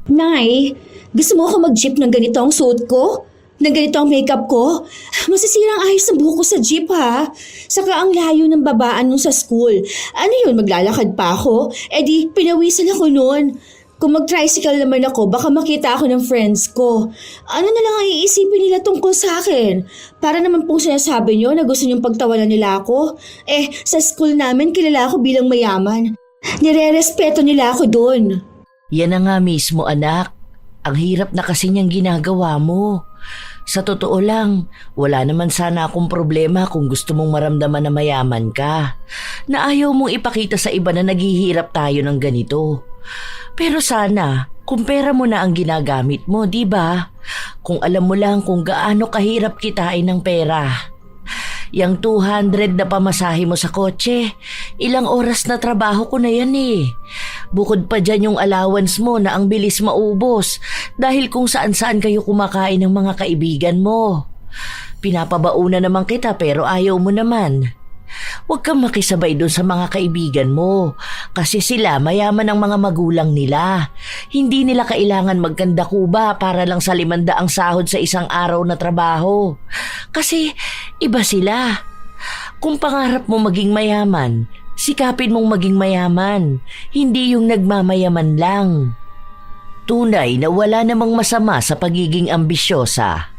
Nay, gusto mo ako mag-jeep ng ganito ang suot ko? Ng ganito ang makeup ko? Masisirang ayos ang buhok ko sa jeep ha. Saka ang layo ng babaan nung sa school. Ano yun, maglalakad pa ako? Eh di, pinawisan ako noon. Kung mag-tricycle naman ako, baka makita ako ng friends ko. Ano na lang ang iisipin nila tungkol sa akin? Para naman pong sinasabi nyo na gusto nyong pagtawanan nila ako. Eh, sa school namin kilala ako bilang mayaman. Nire-respeto nila ako doon. Yan na nga mismo, anak. Ang hirap na kasi niyang ginagawa mo. Sa totoo lang, wala naman sana akong problema kung gusto mong maramdaman na mayaman ka. Na ayaw mong ipakita sa iba na naghihirap tayo ng ganito. Pero sana, kung pera mo na ang ginagamit mo, di ba? Kung alam mo lang kung gaano kahirap kitain ng pera. Yang 200 na pamasahe mo sa kotse, ilang oras na trabaho ko na yan eh. Bukod pa dyan yung allowance mo na ang bilis maubos dahil kung saan-saan kayo kumakain ng mga kaibigan mo. Pinapabauna naman kita pero ayaw mo naman. Huwag kang makisabay doon sa mga kaibigan mo kasi sila mayaman ang mga magulang nila. Hindi nila kailangan magkanda kuba para lang sa 500 ang sahod sa isang araw na trabaho. Kasi iba sila. Kung pangarap mo maging mayaman, sikapin mong maging mayaman, hindi yung nagmamayaman lang. Tunay na wala namang masama sa pagiging ambisyosa.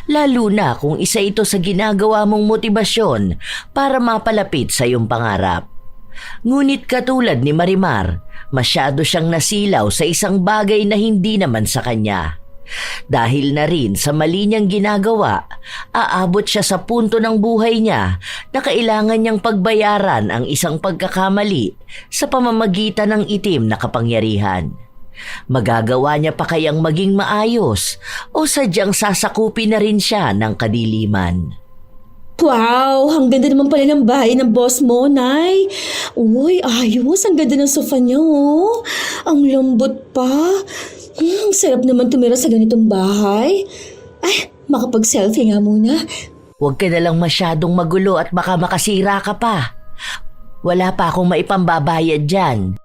Lalo na kung isa ito sa ginagawa mong motibasyon para mapalapit sa iyong pangarap. Ngunit katulad ni Marimar, masyado siyang nasilaw sa isang bagay na hindi naman sa kanya. Dahil na rin sa mali niyang ginagawa, aabot siya sa punto ng buhay niya na kailangan niyang pagbayaran ang isang pagkakamali sa pamamagitan ng itim na kapangyarihan. Magagawa niya pa kayang maging maayos o sadyang sasakupin na rin siya ng kadiliman? Wow, ang ganda naman pala ng bahay ng boss mo, Nay. Uy, ayos, ang ganda ng sofa niya, oh. Ang lambot pa. Ang sarap naman tumira sa ganitong bahay. Ay, makapag-selfie nga muna. Huwag ka na lang masyadong magulo at baka makasira ka pa. Wala pa akong maipambabayad dyan.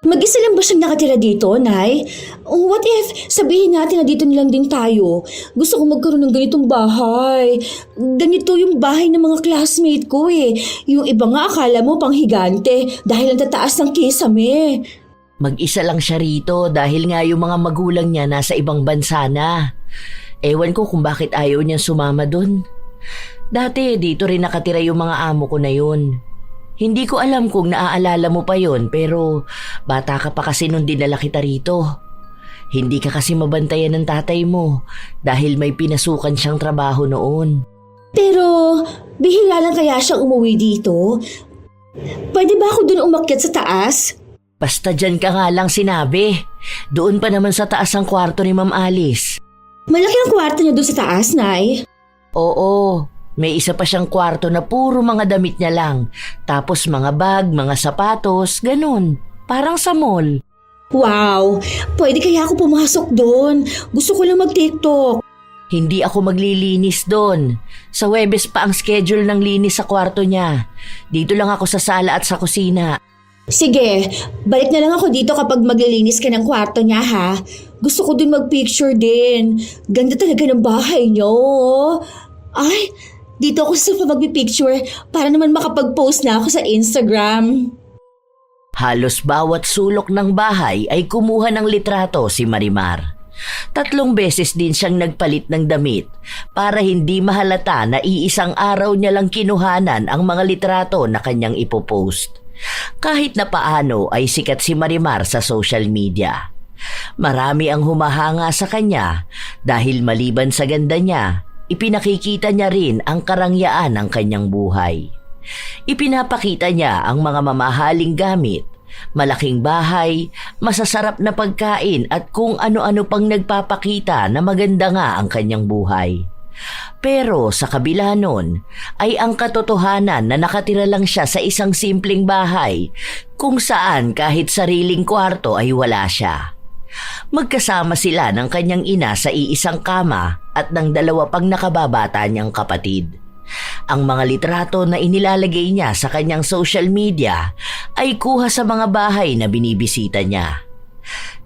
Mag-isa lang ba siyang nakatira dito, Nay? What if sabihin natin na dito nilang din tayo? Gusto ko magkaroon ng ganitong bahay. Ganito yung bahay ng mga classmate ko eh. Yung iba nga akala mo pang higante dahil ang tataas ng kisame. Mag-isa lang siya rito dahil nga yung mga magulang niya nasa ibang bansa na. Ewan ko kung bakit ayaw niyang sumama dun. Dati dito rin nakatira yung mga amo ko na yun. Hindi ko alam kung naaalala mo pa yon pero bata ka pa kasi nung dinala kita rito. Hindi ka kasi mabantayan ng tatay mo dahil may pinasukan siyang trabaho noon. Pero bihira lang kaya siyang umuwi dito? Pwede ba ako dun umakyat sa taas? Basta dyan ka nga lang sinabi. Doon pa naman sa taas ang kwarto ni Ma'am Alice. Malaki ang kwarto niya dun sa taas, Nay. Oo. May isa pa siyang kwarto na puro mga damit niya lang. Tapos mga bag, mga sapatos, ganun. Parang sa mall. Wow! Pwede kaya ako pumasok doon? Gusto ko lang mag-TikTok. Hindi ako maglilinis doon. Sa Huwebes pa ang schedule ng linis sa kwarto niya. Dito lang ako sa sala at sa kusina. Sige, balik na lang ako dito kapag maglilinis ka ng kwarto niya ha. Gusto ko din mag-picture din. Ganda talaga ng bahay niyo. Ay, dito ako sa mag-picture para naman makapag-post na ako sa Instagram. Halos bawat sulok ng bahay ay kumuha ng litrato si Marimar. 3 beses din siyang nagpalit ng damit para hindi mahalata na iisang araw niya lang kinuhanan ang mga litrato na kanyang ipopost. Kahit na paano ay sikat si Marimar sa social media. Marami ang humahanga sa kanya dahil maliban sa ganda niya, ipinakikita niya rin ang karangyaan ng kanyang buhay. Ipinapakita niya ang mga mamahaling gamit, malaking bahay, masasarap na pagkain at kung ano-ano pang nagpapakita na maganda nga ang kanyang buhay. Pero sa kabila nun ay ang katotohanan na nakatira lang siya sa isang simpleng bahay kung saan kahit sariling kwarto ay wala siya. Magkasama sila ng kanyang ina sa iisang kama at ng 2 pang nakababata niyang kapatid. Ang mga litrato na inilalagay niya sa kanyang social media ay kuha sa mga bahay na binibisita niya.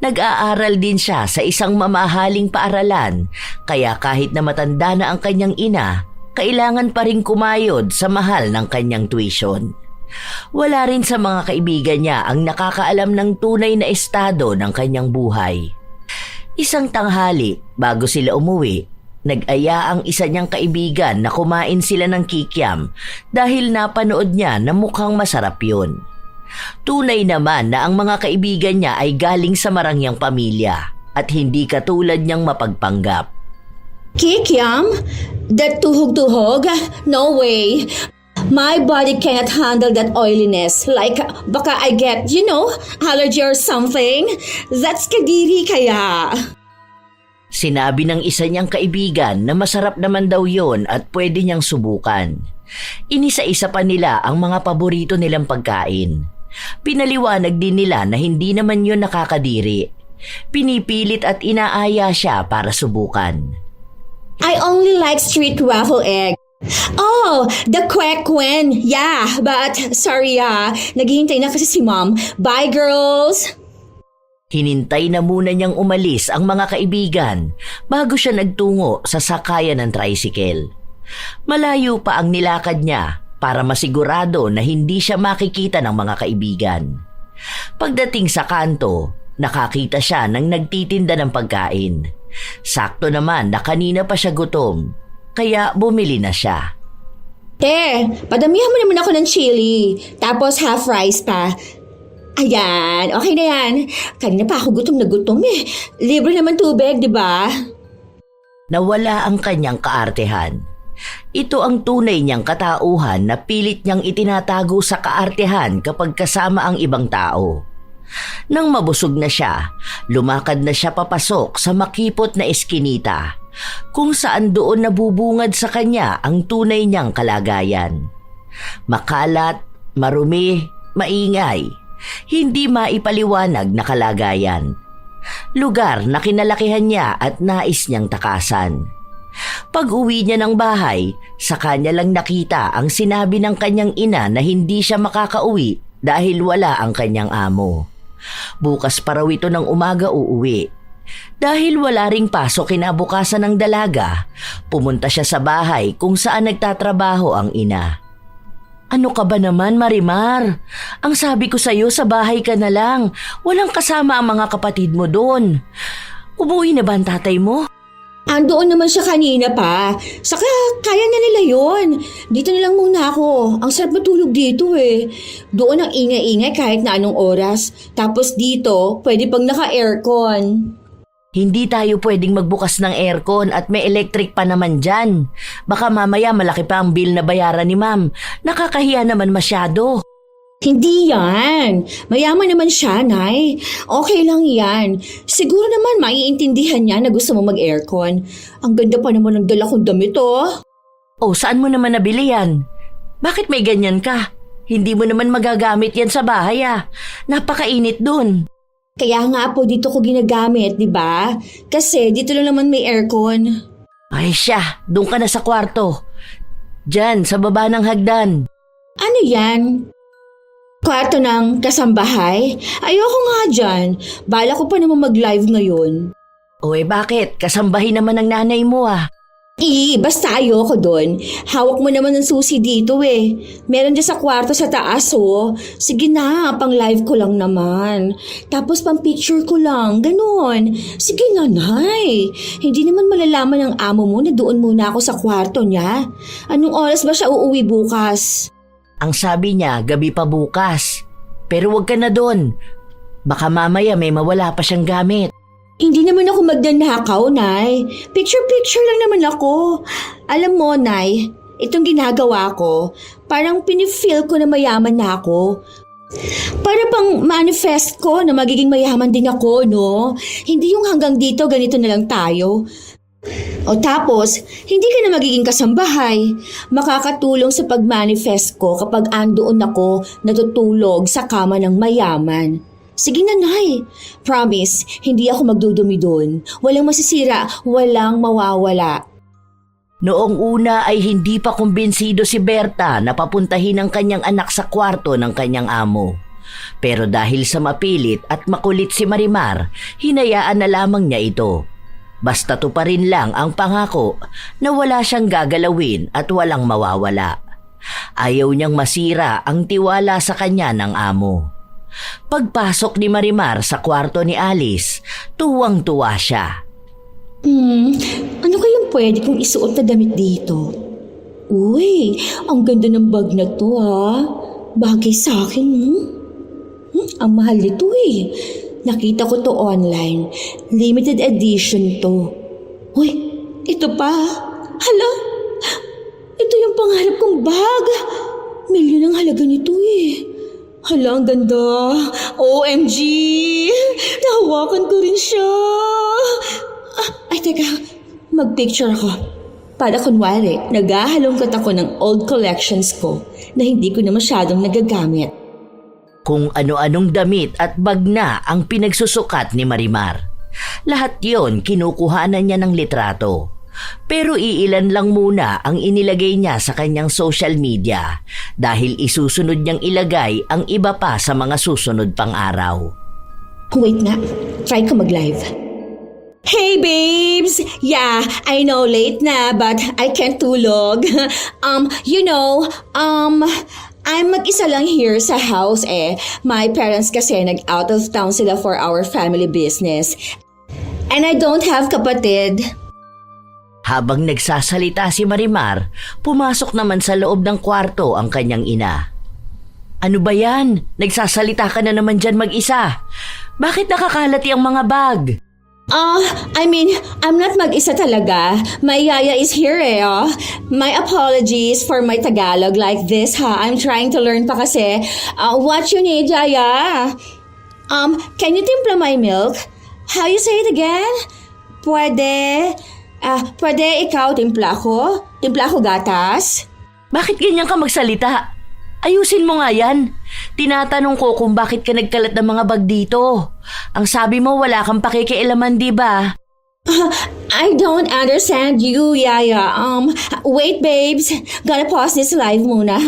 Nag-aaral din siya sa isang mamahaling paaralan, kaya kahit na matanda na ang kanyang ina, kailangan pa rin kumayod sa mahal ng kanyang tuition. Wala rin sa mga kaibigan niya ang nakakaalam ng tunay na estado ng kanyang buhay. Isang tanghali, bago sila umuwi, nag-aya ang isa niyang kaibigan na kumain sila ng kikiam dahil napanood niya na mukhang masarap yun. Tunay naman na ang mga kaibigan niya ay galing sa marangyang pamilya at hindi katulad niyang mapagpanggap. Kikiam? That tuhog-tuhog? No way. My body cannot handle that oiliness. Like, baka I get, allergy or something. That's kadiri kaya. Sinabi ng isa niyang kaibigan na masarap naman daw yon at pwede niyang subukan. Inisa-isa pa nila ang mga paborito nilang pagkain. Pinaliwanag din nila na hindi naman yon nakakadiri. Pinipilit at inaaya siya para subukan. I only like street waffle egg. Oh, the kwek-kwen. Yeah, but sorry naghihintay na kasi si Mom. Bye, girls! Hinintay na muna niyang umalis ang mga kaibigan bago siya nagtungo sa sakayan ng tricycle. Malayo pa ang nilakad niya para masigurado na hindi siya makikita ng mga kaibigan. Pagdating sa kanto, nakakita siya ng nagtitinda ng pagkain. Sakto naman na kanina pa siya gutom, kaya bumili na siya. Padamihan mo naman ako ng chili, tapos half rice pa. Ayan, okay na yan. Kanina pa ako gutom na gutom eh. Libre naman tubig, di ba? Nawala ang kanyang kaartehan. Ito ang tunay niyang katauhan na pilit niyang itinatago sa kaartehan kapag kasama ang ibang tao. Nang mabusog na siya, lumakad na siya papasok sa makipot na eskinita, kung saan doon nabubungad sa kanya ang tunay niyang kalagayan. Makalat, marumi, maingay, hindi maipaliwanag na kalagayan. Lugar na kinalakihan niya at nais niyang takasan. Pag-uwi niya ng bahay, sa kanya lang nakita ang sinabi ng kanyang ina na hindi siya makakauwi dahil wala ang kanyang amo. Bukas pa raw ito ng umaga uuwi. Dahil wala ring pasok kinabukasan ng dalaga, pumunta siya sa bahay kung saan nagtatrabaho ang ina. Ano ka ba naman, Marimar? Ang sabi ko sa'yo, sa bahay ka na lang. Walang kasama ang mga kapatid mo doon. Umuwi na ba ang tatay mo? Andoon naman siya kanina pa. Saka kaya na nila yon. Dito na lang muna ako. Ang sarap matulog dito eh. Doon ang ingay-ingay kahit na anong oras. Tapos dito, pwede pang naka-aircon. Hindi tayo pwedeng magbukas ng aircon at may electric pa naman dyan. Baka mamaya malaki pa ang bill na bayaran ni ma'am. Nakakahiya naman masyado. Hindi yan. Mayaman naman siya, Nay. Okay lang yan. Siguro naman maiintindihan niya na gusto mo mag-aircon. Ang ganda pa naman ng dala kong damit, oh. Oh, saan mo naman nabili yan? Bakit may ganyan ka? Hindi mo naman magagamit yan sa bahay Napakainit dun. Kaya nga po dito ko ginagamit, di ba? Kasi dito lang naman may aircon. Ay siya, doon ka na sa kwarto. Diyan, sa baba ng hagdan. Ano yan? Kwarto ng kasambahay? Ayoko nga dyan. Bala ko pa naman mag-live ngayon. O bakit? Kasambahin naman ng nanay mo Basta ayoko doon. Hawak mo naman ng susi dito eh. Meron dyan sa kwarto sa taas oh. Sige na, pang live ko lang naman. Tapos pang picture ko lang, ganun. Sige na, Nay. Hindi naman malalaman ng amo mo na doon muna ako sa kwarto niya. Anong oras ba siya uuwi bukas? Ang sabi niya, gabi pa bukas. Pero wag ka na doon. Baka mamaya may mawala pa siyang gamit. Hindi naman ako magnanakaw, Nay. Picture-picture lang naman ako. Alam mo, Nay, itong ginagawa ko, parang pinifeel ko na mayaman na ako. Para pang manifest ko na magiging mayaman din ako, no? Hindi yung hanggang dito, ganito na lang tayo. O tapos, hindi ka na magiging kasambahay. Makakatulong sa pag-manifest ko kapag andoon ako natutulog sa kama ng mayaman. Sige na, Nay. Promise, hindi ako magdudumi doon. Walang masisira, walang mawawala. Noong una ay hindi pa kumbinsido si Berta na papuntahin ang kanyang anak sa kwarto ng kanyang amo. Pero dahil sa mapilit at makulit si Marimar, hinayaan na lamang niya ito. Basta tuparin lang ang pangako na wala siyang gagalawin at walang mawawala. Ayaw niyang masira ang tiwala sa kanya ng amo. Pagpasok ni Marimar sa kwarto ni Alice, tuwang-tuwa siya. Ano kayang pwede kong isuot na damit dito? Uy, ang ganda ng bag na to Bagay sa akin, Ang mahal nito Nakita ko to online. Limited edition to. Uy, ito pa. Hala, ito yung pangarap kong bag. Milyon ang halaga nito Hala, ang ganda. OMG! Nahawakan ko rin siya. Ay, teka. Mag-picture ako. Para kunwari, naghahalongkat ako ng old collections ko na hindi ko na masyadong nagagamit. Kung ano-anong damit at bag na ang pinagsusukat ni Marimar. Lahat yon kinukuhanan niya ng litrato. Pero iilan lang muna ang inilagay niya sa kanyang social media dahil isusunod niyang ilagay ang iba pa sa mga susunod pang araw. Wait nga, try ko mag-live. Hey babes! Yeah, I know late na but I can't tulog. I'm mag-isa lang here sa house My parents kasi nag-out of town sila for our family business. And I don't have kapatid. Habang nagsasalita si Marimar, pumasok naman sa loob ng kwarto ang kanyang ina. Ano ba yan? Nagsasalita ka na naman dyan mag-isa. Bakit nakakalati ang mga bag? I'm not mag-isa talaga. My yaya is here My apologies for my Tagalog like this I'm trying to learn pa kasi. What you need, yaya? Can you timpla my milk? How you say it again? Pwede ikaw timpla ko? Timpla ko gatas? Bakit ganyan ka magsalita? Ayusin mo nga yan. Tinatanong ko kung bakit ka nagkalat ng mga bag dito. Ang sabi mo wala kang pakikialaman, di ba? I don't understand you, yaya. Wait babes. Gotta pause this live muna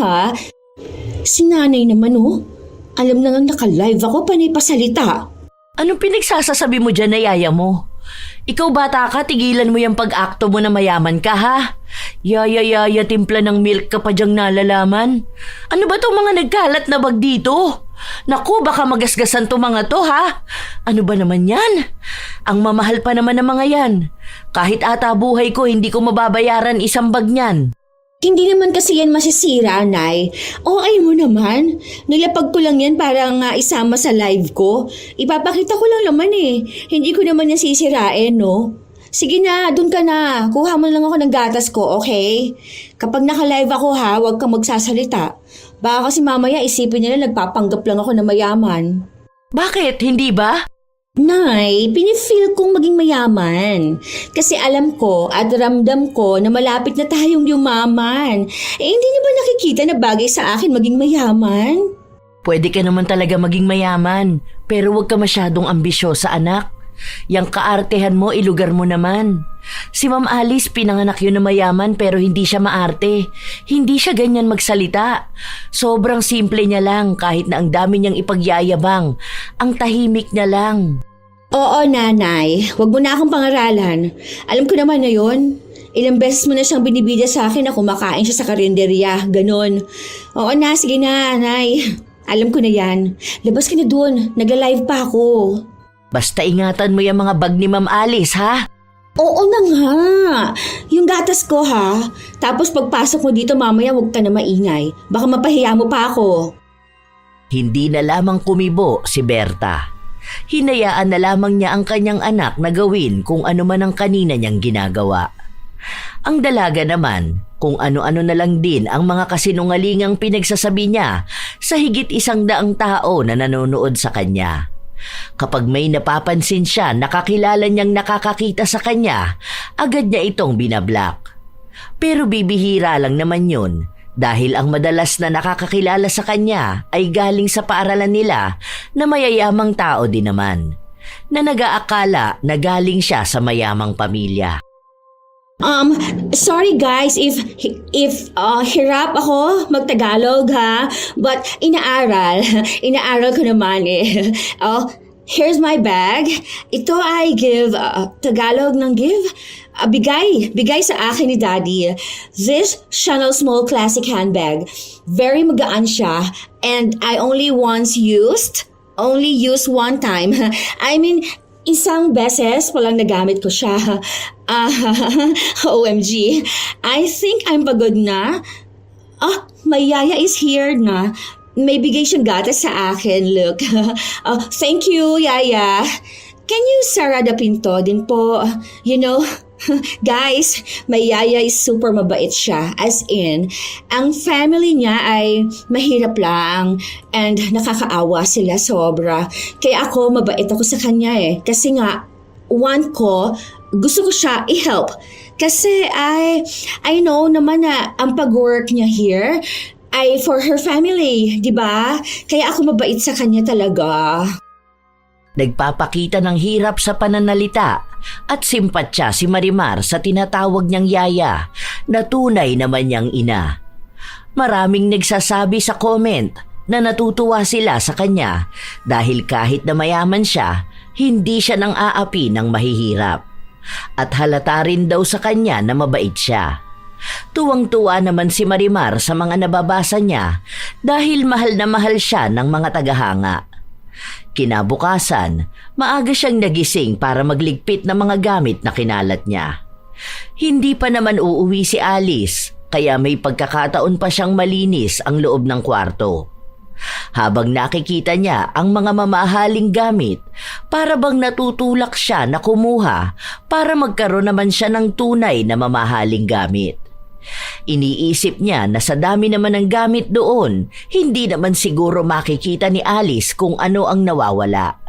Si nanay naman Alam na nga naka-live ako, panay pasalita. Anong pinagsasasabi mo dyan na yaya mo? Ikaw bata ka, tigilan mo yung pag-akto mo na mayaman ka Yaya, timpla ng milk ka pa dyang nalalaman. Ano ba tong mga nagkalat na bag dito? Naku, baka magasgasan to mga to Ano ba naman yan? Ang mamahal pa naman ng mga yan. Kahit ata buhay ko, hindi ko mababayaran isang bag niyan. Hindi naman kasi yan masisira, Nay. Ay mo naman. Nilapag ko lang yan para nga isama sa live ko. Ipapakita ko lang naman Hindi ko naman yan sisirain, no? Sige na, dun ka na. Kuha mo lang ako ng gatas ko, okay? Kapag naka-live ako huwag kang magsasalita. Baka kasi mamaya isipin nila nagpapanggap lang ako na mayaman. Bakit? Hindi ba? Nay, pinifeel kong maging mayaman. Kasi alam ko at ramdam ko na malapit na tayong yumaman. Hindi niyo ba nakikita na bagay sa akin maging mayaman? Pwede ka naman talaga maging mayaman, pero huwag ka masyadong ambisyosa, anak. Yang kaartehan mo, ilugar mo naman. Si Ma'am Alice, pinanganak yun na mayaman pero hindi siya maarte. Hindi siya ganyan magsalita. Sobrang simple niya lang kahit na ang dami niyang ipagyayabang. Ang tahimik niya lang. Oo, nanay. Huwag mo na akong pangaralan. Alam ko naman na yun. Ilang beses mo na siyang binibidya sa akin na kumakain siya sa karinderya. Ganon. Oo na, sige na, nay. Alam ko na yan. Labas ka na dun. Nagla-live pa ako. Basta ingatan mo yung mga bag ni Ma'am Alice, Oo na nga. Yung gatas ko, Tapos pagpasok mo dito mamaya huwag ka na maingay. Baka mapahiya mo pa ako. Hindi na lamang kumibo si Berta. Hinayaan na lamang niya ang kanyang anak na gawin kung ano man ang kanina niyang ginagawa. Ang dalaga naman, kung ano-ano na lang din ang mga kasinungalingang pinagsasabi niya sa higit 100 tao na nanonood sa kanya. Kapag may napapansin siya nakakilala niyang nakakakita sa kanya, agad niya itong binablock. Pero bibihira lang naman yun dahil ang madalas na nakakakilala sa kanya ay galing sa paaralan nila na mayayamang tao din naman, na nag-aakala na galing siya sa mayamang pamilya. Sorry guys if hirap ako magtagalog ha, but inaaral ko naman eh. Oh, here's my bag. Ito ay give, Tagalog ng give? Bigay sa akin ni Daddy. This Chanel Small Classic handbag. Very magaan siya and I only used one time. I mean, isang beses palang nagamit ko siya. OMG. I think I'm pagod na. My yaya is here na. May bigay siyang gatas sa akin, look. Thank you, yaya. Can you sara the pinto din po? You know, guys, may yaya is super mabait siya. As in, ang family niya ay mahirap lang and nakakaawa sila sobra. Kaya ako, mabait ako sa kanya eh. Kasi nga, gusto ko siya i-help. Kasi I know naman na ang pag-work niya here ay for her family, di ba? Kaya ako mabait sa kanya talaga. Nagpapakita ng hirap sa pananalita at simpatya si Marimar sa tinatawag niyang yaya na tunay naman niyang ina. Maraming nagsasabi sa comment na natutuwa sila sa kanya dahil kahit na mayaman siya, hindi siya nang aapi ng mahihirap. At halata rin daw sa kanya na mabait siya. Tuwang-tuwa naman si Marimar sa mga nababasa niya dahil mahal na mahal siya ng mga tagahanga. Kinabukasan, maaga siyang nagising para magligpit ng mga gamit na kinalat niya. Hindi pa naman uuwi si Alice, kaya may pagkakataon pa siyang malinis ang loob ng kwarto. Habang nakikita niya ang mga mamahaling gamit, para bang natutulak siya na kumuha para magkaroon naman siya ng tunay na mamahaling gamit. Iniisip niya na sa dami naman ng gamit doon, hindi naman siguro makikita ni Alice kung ano ang nawawala.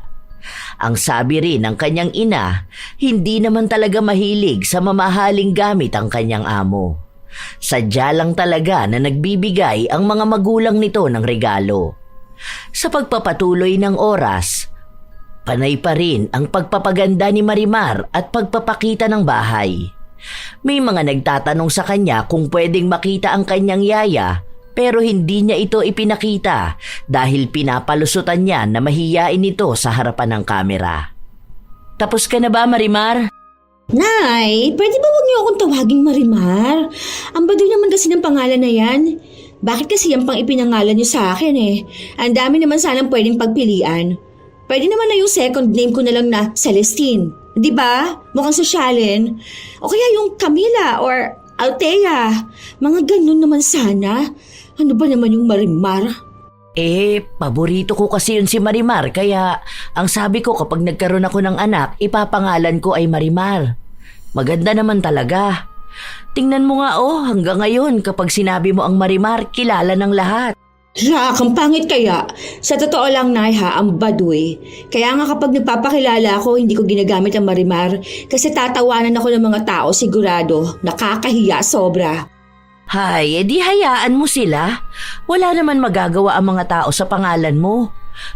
Ang sabi rin ng kanyang ina, hindi naman talaga mahilig sa mamahaling gamit ang kanyang amo. Sadya lang talaga na nagbibigay ang mga magulang nito ng regalo. Sa pagpapatuloy ng oras, panay pa rin ang pagpapaganda ni Marimar at pagpapakita ng bahay. May mga nagtatanong sa kanya kung pwedeng makita ang kanyang yaya pero hindi niya ito ipinakita dahil pinapalusutan niya na mahiyain ito sa harapan ng kamera. Tapos ka na ba, Marimar? Nay, pwede ba huwag niyo akong tawaging Marimar? Ang baduy naman kasi ng pangalan na yan. Bakit kasi yan pang ipinangalan niyo sa akin eh? Ang dami naman sanang pwedeng pagpilian. Pwede naman na yung second name ko na lang na Celestine. Di ba? Mukhang sosyalin. O kaya yung Camila or Althea. Mga ganun naman sana. Ano ba naman yung Marimar? Paborito ko kasi yun si Marimar kaya ang sabi ko kapag nagkaroon ako ng anak, ipapangalan ko ay Marimar. Maganda naman talaga. Tingnan mo nga hanggang ngayon kapag sinabi mo ang Marimar, kilala ng lahat. Rak, ang pangit kaya. Sa totoo lang, Nay, ang baduy. Kaya nga kapag nagpapakilala ako, hindi ko ginagamit ang Marimar kasi tatawanan ako ng mga tao sigurado. Nakakahiya sobra. Hay, di hayaan mo sila. Wala naman magagawa ang mga tao sa pangalan mo.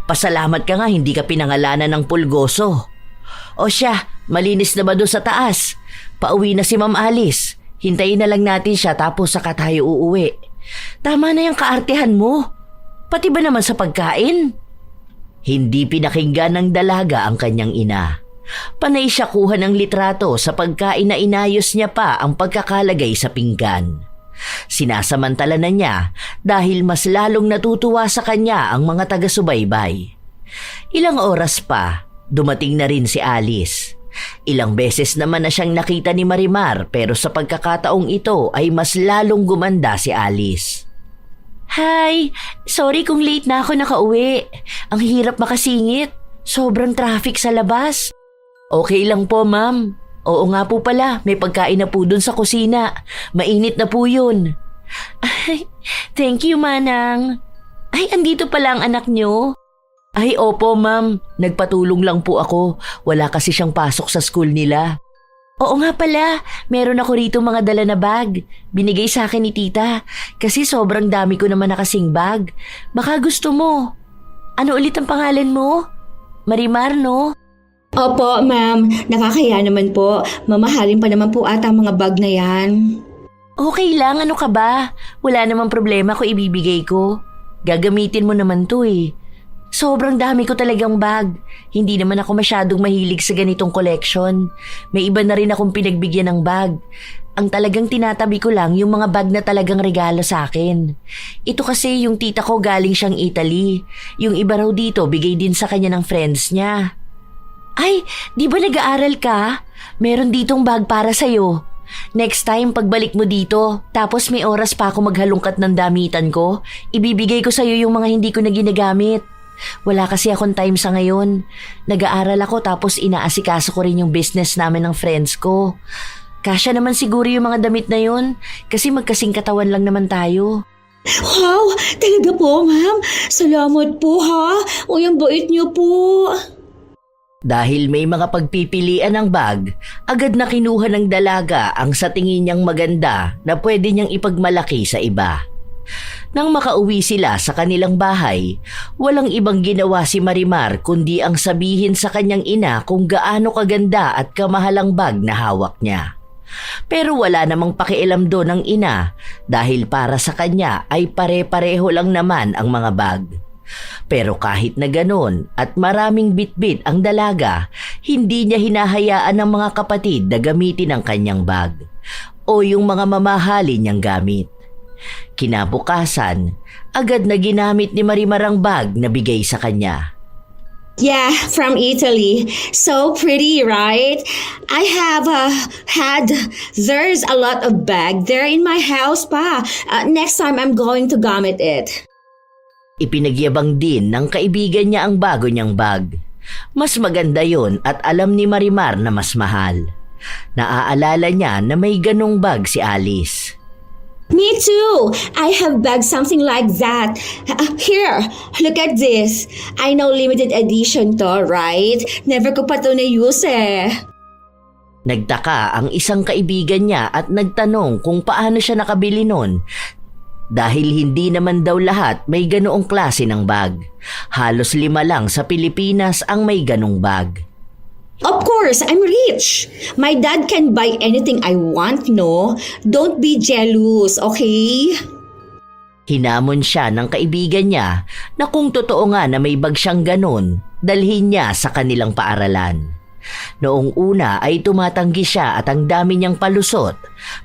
Pasalamat ka nga hindi ka pinangalanan ng Pulgoso. O siya, malinis na ba doon sa taas? Pauwi na si Ma'am Alice. Hintayin na lang natin siya tapos saka tayo uuwi. Tama na yung kaartehan mo. Pati ba naman sa pagkain? Hindi pinakinggan ng dalaga ang kanyang ina. Panay siya kuha ng litrato sa pagkain na inayos niya pa ang pagkakalagay sa pinggan. Sinasamantala na niya dahil mas lalong natutuwa sa kanya ang mga taga-subaybay. Ilang oras pa, dumating na rin si Alice. Ilang beses naman na siyang nakita ni Marimar pero sa pagkakataong ito ay mas lalong gumanda si Alice. Hi! Sorry kung late na ako nakauwi. Ang hirap makasingit. Sobrang traffic sa labas. Okay lang po, ma'am. Oo nga po pala, may pagkain na po dun sa kusina. Mainit na po yun. Ay, thank you, Manang. Ay, andito pala ang anak niyo. Ay, opo, ma'am. Nagpatulong lang po ako. Wala kasi siyang pasok sa school nila. Oo nga pala, meron ako rito mga dala na bag. Binigay sa akin ni tita. Kasi sobrang dami ko naman nakasing bag. Baka gusto mo. Ano ulit ang pangalan mo? Marimar, no? Opo, ma'am. Nakakaya naman po. Mamahalin pa naman po ata ang mga bag na yan. Okay lang, ano ka ba? Wala namang problema kung ibibigay ko. Gagamitin mo naman to eh. Sobrang dami ko talagang bag. Hindi naman ako masyadong mahilig sa ganitong collection. May iba na rin akong pinagbigyan ng bag. Ang talagang tinatabi ko lang yung mga bag na talagang regalo sa akin. Ito kasi yung tita ko galing siyang Italy. Yung iba raw dito bigay din sa kanya ng friends niya. Ay, di ba nag-aaral ka? Meron ditong bag para sa'yo. Next time, pagbalik mo dito, tapos may oras pa ako maghalungkat ng damitan ko, ibibigay ko sa'yo yung mga hindi ko na ginagamit. Wala kasi akong time sa ngayon. Nag-aaral ako tapos inaasikaso ko rin yung business namin ng friends ko. Kasya naman siguro yung mga damit na yun, kasi magkasing katawan lang naman tayo. Wow! Talaga po, ma'am. Salamat po, ha. Uy, ang bait niyo po. Dahil may mga pagpipilian ng bag, agad na kinuha ng dalaga ang sa tingin niyang maganda na pwede niyang ipagmalaki sa iba. Nang makauwi sila sa kanilang bahay, walang ibang ginawa si Marimar kundi ang sabihin sa kanyang ina kung gaano kaganda at kamahalang bag na hawak niya. Pero wala namang pakialam doon ang ina dahil para sa kanya ay pare-pareho lang naman ang mga bag. Pero kahit na ganon at maraming bitbit ang dalaga, hindi niya hinahayaan ng mga kapatid na gamitin ang kanyang bag o yung mga mamahalin niyang gamit. Kinabukasan, agad na ginamit ni Marimar ang bag na bigay sa kanya. Yeah, from Italy. So pretty, right? I have there's a lot of bag there in my house pa. Next time I'm going to gamit it. Ipinagyabang din ng kaibigan niya ang bago niyang bag. Mas maganda yon at alam ni Marimar na mas mahal. Naaalala niya na may ganong bag si Alice. Me too. I have bags something like that. Here, look at this. I know limited edition to, right? Never ko pa to na-use eh. Nagtaka ang isang kaibigan niya at nagtanong kung paano siya nakabili nun. Dahil hindi naman daw lahat may ganoong klase ng bag. Halos 5 lang sa Pilipinas ang may ganong bag. Of course, I'm rich. My dad can buy anything I want, no? Don't be jealous, okay? Hinamon siya ng kaibigan niya na kung totoo nga na may bag siyang ganon, dalhin niya sa kanilang paaralan. Noong una ay tumatanggi siya at ang dami niyang palusot,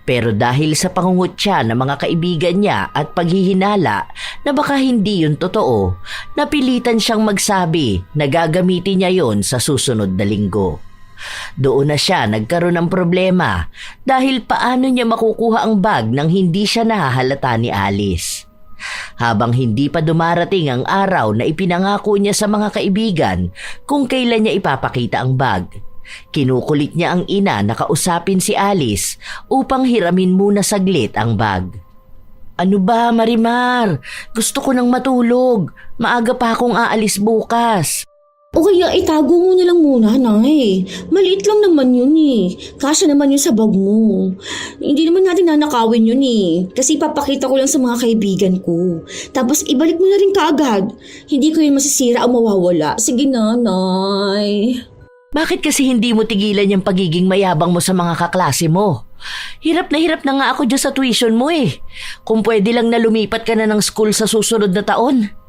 pero dahil sa pangungutya ng mga kaibigan niya at paghihinala na baka hindi yun totoo, napilitan siyang magsabi na gagamitin niya yon sa susunod na linggo. Doon na siya nagkaroon ng problema dahil paano niya makukuha ang bag nang hindi siya nahahalata ni Alice. Habang hindi pa dumarating ang araw na ipinangako niya sa mga kaibigan kung kailan niya ipapakita ang bag, kinukulit niya ang ina na kausapin si Alice upang hiramin muna saglit ang bag. Ano ba, Marimar? Gusto ko nang matulog. Maaga pa akong aalis bukas. O kaya itago mo na lang muna, Nay. Maliit lang naman yun eh. Kasya naman yun sa bag mo. Hindi naman natin nanakawin yun eh. Kasi papakita ko lang sa mga kaibigan ko. Tapos ibalik mo na rin kaagad. Hindi ko yun masisira o mawawala. Sige na, Nay. Bakit kasi hindi mo tigilan yung pagiging mayabang mo sa mga kaklase mo? Hirap na nga ako dyan sa tuition mo eh. Kung pwede lang na lumipat ka na ng school sa susunod na taon.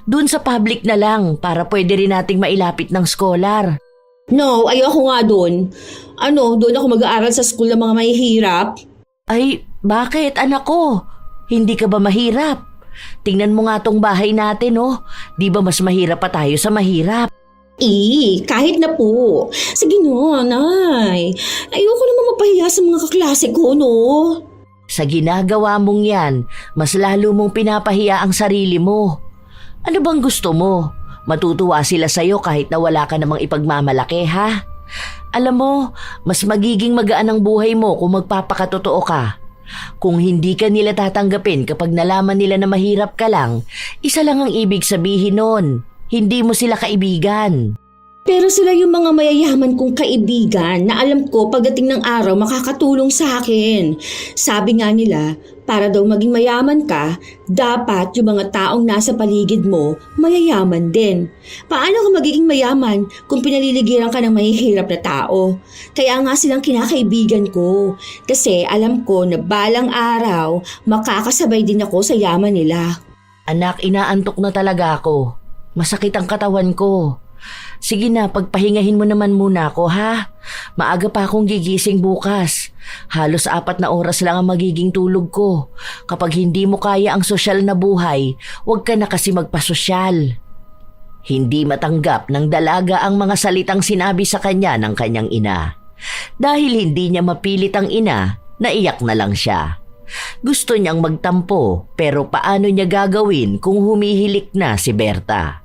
Doon sa public na lang para pwede rin nating mailapit ng scholar. No, ayoko nga doon. Doon ako mag-aaral sa school ng mga mahihirap? Ay, bakit anak ko? Hindi ka ba mahirap? Tingnan mo nga tong bahay natin oh. Di ba mas mahirap pa tayo sa mahirap? Kahit na po. Sige no, Nay. Ayoko naman mapahiya sa mga kaklase ko, no? Sa ginagawa mong yan, mas lalo mong pinapahiya ang sarili mo. Ano bang gusto mo? Matutuwa sila sa'yo kahit na wala ka namang ipagmamalaki, ha? Alam mo, mas magiging magaan ang buhay mo kung magpapakatotoo ka. Kung hindi ka nila tatanggapin kapag nalaman nila na mahirap ka lang, isa lang ang ibig sabihin nun. Hindi mo sila kaibigan. Pero sila yung mga mayayaman kong kaibigan na alam ko pagdating ng araw makakatulong sa akin. Sabi nga nila, para daw maging mayaman ka, dapat yung mga taong nasa paligid mo mayayaman din. Paano ka magiging mayaman kung pinaliligiran ka ng mahihirap na tao? Kaya nga silang kinakaibigan ko. Kasi alam ko na balang araw makakasabay din ako sa yaman nila. Anak, inaantok na talaga ako. Masakit ang katawan ko. Sige na, pagpahingahin mo naman muna ako, ha? Maaga pa akong gigising bukas. Halos 4 na oras lang ang magiging tulog ko. Kapag hindi mo kaya ang sosyal na buhay, huwag ka na kasi magpasosyal. Hindi matanggap ng dalaga ang mga salitang sinabi sa kanya ng kanyang ina. Dahil hindi niya mapilit ang ina, naiyak na lang siya. Gusto niyang magtampo, pero paano niya gagawin kung humihilik na si Berta?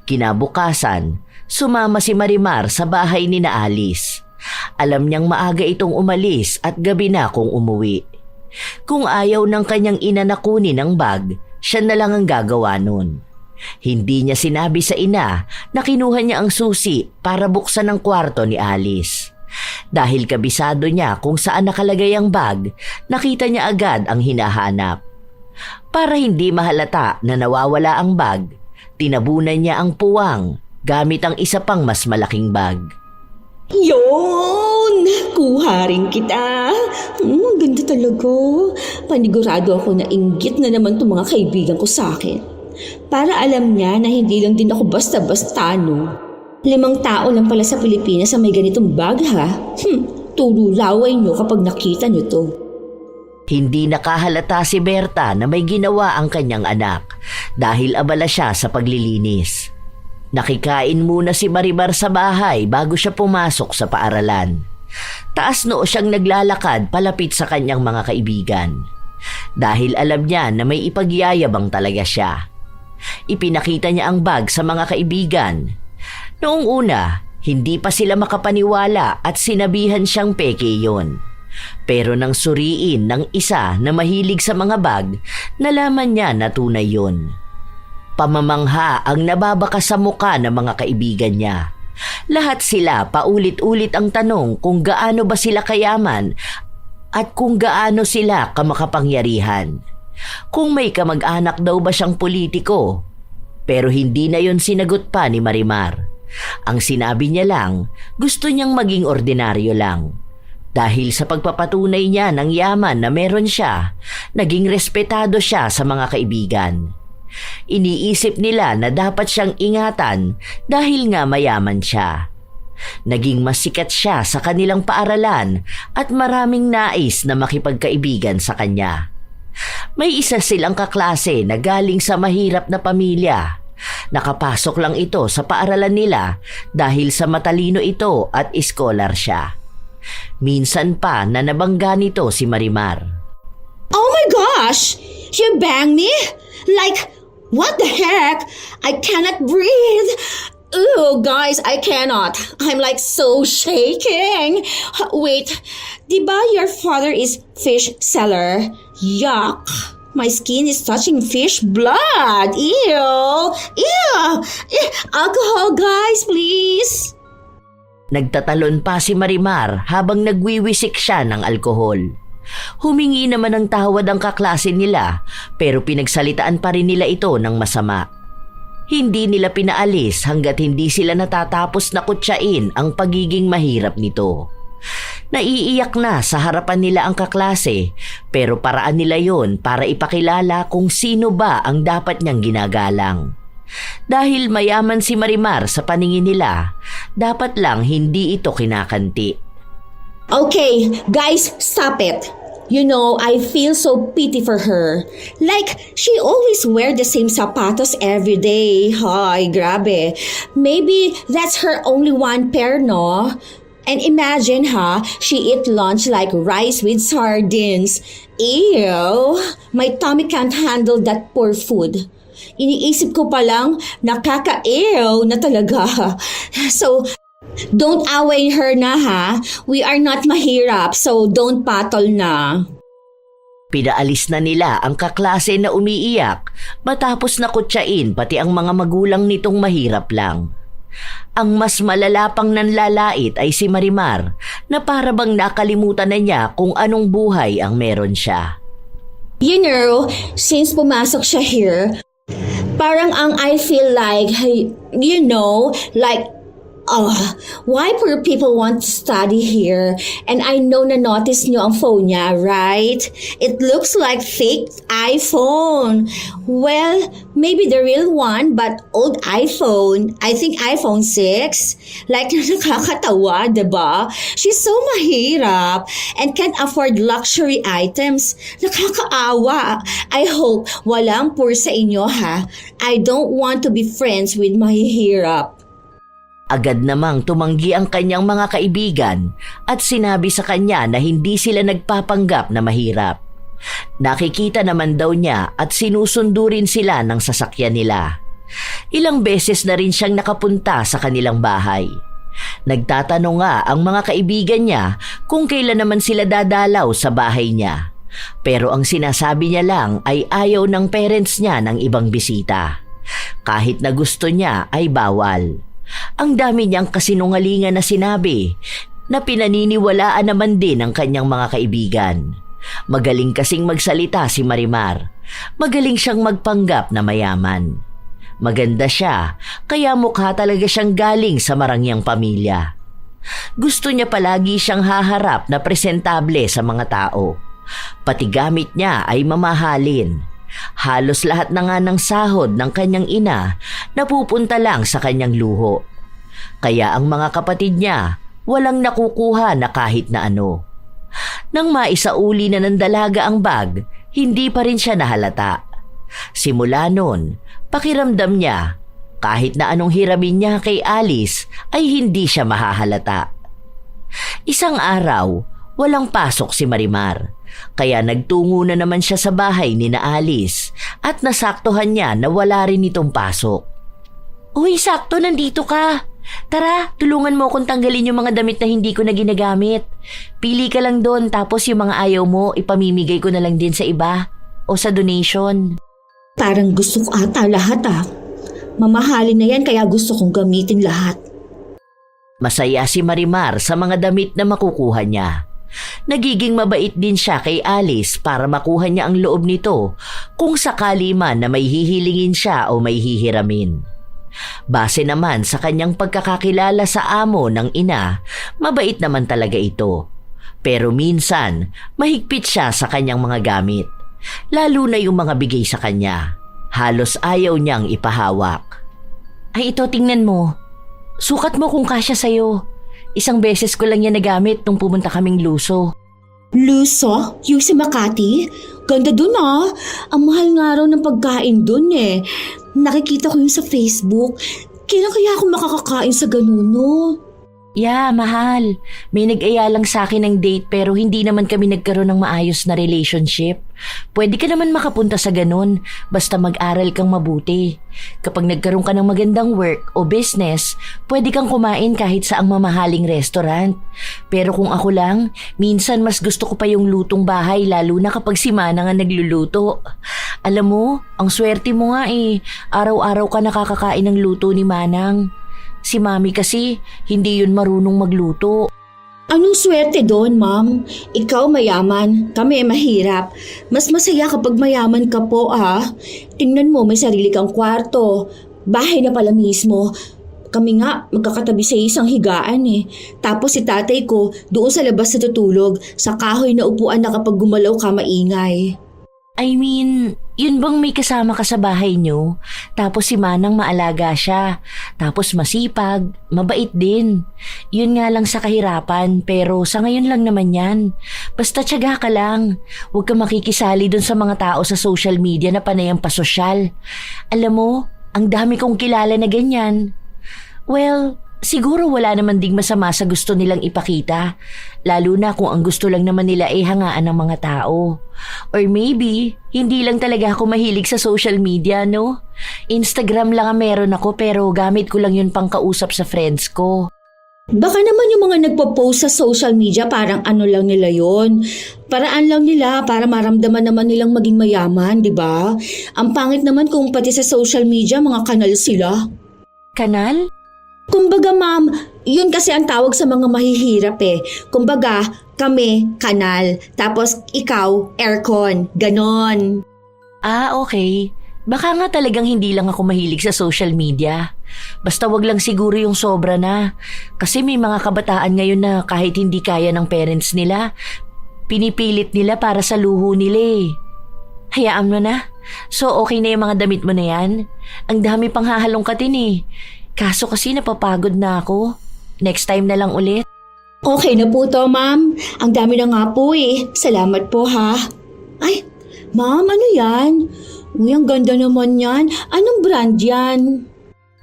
Kinabukasan, sumama si Marimar sa bahay ni na Alice. Alam niyang maaga itong umalis at gabi na kung umuwi. Kung ayaw ng kanyang ina na kunin ang bag, siya na lang ang gagawa nun. Hindi niya sinabi sa ina na kinuha niya ang susi para buksan ang kwarto ni Alice. Dahil kabisado niya kung saan nakalagay ang bag, nakita niya agad ang hinahanap. Para hindi mahalata na nawawala ang bag, tinabunan niya ang puwang gamit ang isa pang mas malaking bag. Yun! Kuha rin kita. Ang ganda talaga. Panigurado ako na inggit na naman itong mga kaibigan ko sa akin. Para alam niya na hindi lang din ako basta-basta, no? 5 tao lang pala sa Pilipinas ang may ganitong bag, ha? Tululaway niyo kapag nakita niyo to. Hindi nakahalata si Berta na may ginawa ang kanyang anak dahil abala siya sa paglilinis. Nakikain muna si Marimar sa bahay bago siya pumasok sa paaralan. Taas noo siyang naglalakad palapit sa kanyang mga kaibigan. Dahil alam niya na may ipagyayabang talaga siya. Ipinakita niya ang bag sa mga kaibigan. Noong una, hindi pa sila makapaniwala at sinabihan siyang peke yon. Pero nang suriin ng isa na mahilig sa mga bag, nalaman niya na tunay yun. Pamamangha ang nababaka sa muka ng mga kaibigan niya. Lahat sila paulit-ulit ang tanong kung gaano ba sila kayaman at kung gaano sila kamakapangyarihan. Kung may kamag-anak daw ba siyang politiko. Pero hindi na yon sinagot pa ni Marimar. Ang sinabi niya lang, gusto niyang maging ordinaryo lang. Dahil sa pagpapatunay niya ng yaman na meron siya, naging respetado siya sa mga kaibigan. Iniisip nila na dapat siyang ingatan dahil nga mayaman siya. Naging masikat siya sa kanilang paaralan at maraming nais na makipagkaibigan sa kanya. May isa silang kaklase na galing sa mahirap na pamilya. Nakapasok lang ito sa paaralan nila dahil sa matalino ito at iskolar siya. Minsan pa na nabangga nito si Marimar. Oh my gosh! You banged me? Like, what the heck? I cannot breathe. Oh, guys, I cannot. I'm like so shaking. Wait, di ba your father is fish seller? Yuck. My skin is touching fish blood. Ew. Ew. Alcohol, guys, please. Nagtatalon pa si Marimar habang nagwiwisik siya ng alkohol. Humingi naman ng tawad ang kaklase nila pero pinagsalitaan pa rin nila ito ng masama. Hindi nila pinaalis hanggat hindi sila natatapos na kutsain ang pagiging mahirap nito. Naiiyak na sa harapan nila ang kaklase pero paraan nila yon para ipakilala kung sino ba ang dapat niyang ginagalang. Dahil mayaman si Marimar sa paningin nila, dapat lang hindi ito kinakanti. Okay, guys, stop it. You know, I feel so pity for her. Like, she always wear the same sapatos every day. Ay, grabe. Maybe that's her only one pair, no? And imagine, she eat lunch like rice with sardines. Ew, my tummy can't handle that poor food. Iniisip ko pa lang, nakaka-ew na talaga. So, don't away her na, We are not mahirap, so don't patol na. Pinaalis na nila ang kaklase na umiiyak matapos na kutsain pati ang mga magulang nitong mahirap lang. Ang mas malala pang nanlalait ay si Marimar na para bang nakalimutan na niya kung anong buhay ang meron siya. You know, since pumasok siya here, parang I feel like, why poor people want to study here? And I know na-notice nyo ang phone niya, right? It looks like fake iPhone. Well, maybe the real one, but old iPhone. I think iPhone 6. Like, nakakatawa, diba? She's so mahirap and can't afford luxury items. Nakakaawa. I hope walang poor sa inyo, ha? I don't want to be friends with mahihirap. Agad namang tumanggi ang kanyang mga kaibigan at sinabi sa kanya na hindi sila nagpapanggap na mahirap. Nakikita naman daw niya at sinusundo rin sila ng sasakyan nila. Ilang beses na rin siyang nakapunta sa kanilang bahay. Nagtatanong nga ang mga kaibigan niya kung kailan naman sila dadalaw sa bahay niya. Pero ang sinasabi niya lang ay ayaw ng parents niya ng ibang bisita. Kahit na gusto niya ay bawal. Ang dami niyang kasinungalingan na sinabi na pinaniniwalaan naman din ng kanyang mga kaibigan. Magaling kasing magsalita si Marimar. Magaling siyang magpanggap na mayaman. Maganda siya, kaya mukha talaga siyang galing sa marangyang pamilya. Gusto niya palagi siyang haharap na presentable sa mga tao. Pati gamit niya ay mamahalin. Halos lahat na nga ng sahod ng kanyang ina napupunta lang sa kanyang luho. Kaya ang mga kapatid niya walang nakukuha na kahit na ano. Nang maisauli na ng dalaga ang bag, hindi pa rin siya nahalata. Simula noon, pakiramdam niya kahit na anong hiramin niya kay Alice ay hindi siya mahahalata. Isang araw, walang pasok si Marimar. Kaya nagtungo na naman siya sa bahay ni na Alice at nasaktuhan niya na wala rin itong pasok. Uy, sakto, nandito ka. Tara, tulungan mo akong tanggalin yung mga damit na hindi ko na ginagamit. Pili ka lang doon tapos yung mga ayaw mo ipamimigay ko na lang din sa iba o sa donation. Parang gusto ko ata lahat Mamahalin na yan kaya gusto kong gamitin lahat. Masaya si Marimar sa mga damit na makukuha niya. Nagiging mabait din siya kay Alice para makuha niya ang loob nito kung sakali man na may hihilingin siya o may hihiramin. Base naman sa kanyang pagkakakilala sa amo ng ina, mabait naman talaga ito. Pero minsan, mahigpit siya sa kanyang mga gamit, lalo na yung mga bigay sa kanya. Halos ayaw niyang ipahawak. Ay ito, tingnan mo. Sukat mo kung kasya sa'yo. Isang beses ko lang yan nagamit nung pumunta kaming Luso. Luso? Yung si Makati? Ganda dun Ang mahal nga raw ng pagkain dun Nakikita ko yung sa Facebook. Kailan kaya ako makakakain sa ganun, no? Yeah, mahal. May nag-aya lang sa akin ng date pero hindi naman kami nagkaroon ng maayos na relationship. Pwede ka naman makapunta sa ganun, basta mag-aral kang mabuti. Kapag nagkaroon ka ng magandang work o business, pwede kang kumain kahit sa ang mamahaling restaurant. Pero kung ako lang, minsan mas gusto ko pa yung lutong bahay lalo na kapag si Manang ang nagluluto. Alam mo, ang swerte mo nga araw-araw ka nakakakain ng luto ni Manang. Si Mami kasi, hindi yun marunong magluto. Anong swerte doon, ma'am? Ikaw mayaman, kami mahirap. Mas masaya kapag mayaman ka po, Tingnan mo, may sarili kang kwarto. Bahay na pala mismo. Kami nga, magkakatabi sa isang higaan Tapos si tatay ko, doon sa labas natutulog, sa kahoy na upuan na kapag gumalaw ka maingay. I mean, yun bang may kasama ka sa bahay nyo? Tapos si Manang maalaga siya. Tapos masipag, mabait din. Yun nga lang sa kahirapan, pero sa ngayon lang naman yan. Basta tiyaga ka lang. Huwag ka makikisali dun sa mga tao sa social media na panayang pasosyal. Alam mo, ang dami kong kilala na ganyan. Well, siguro wala naman ding masama sa gusto nilang ipakita. Lalo na kung ang gusto lang naman nila ay hangaan ng mga tao. Or maybe, hindi lang talaga ako mahilig sa social media, no? Instagram lang ang meron ako pero gamit ko lang yun pang kausap sa friends ko. Baka naman yung mga nagpo-post sa social media parang ano lang nila yon. Paraan lang nila para maramdaman naman nilang maging mayaman, di ba? Ang pangit naman kung pati sa social media mga kanal sila. Kanal? Kumbaga ma'am, yun kasi ang tawag sa mga mahihirap eh. Kumbaga, kami, kanal. Tapos ikaw, aircon. Ganon. Ah, okay. Baka nga talagang hindi lang ako mahilig sa social media. Basta wag lang siguro yung sobra na. Kasi may mga kabataan ngayon na kahit hindi kaya ng parents nila, pinipilit nila para sa luho nila eh. Hayaan mo na. So okay na yung mga damit mo na yan? Ang dami pang hahalongkatin eh. Kaso kasi napapagod na ako. Next time na lang ulit. Okay na po to, ma'am. Ang dami na nga po eh. Salamat po ha. Ay, ma'am, ano yan? Uy, ang ganda naman yan. Anong brand yan?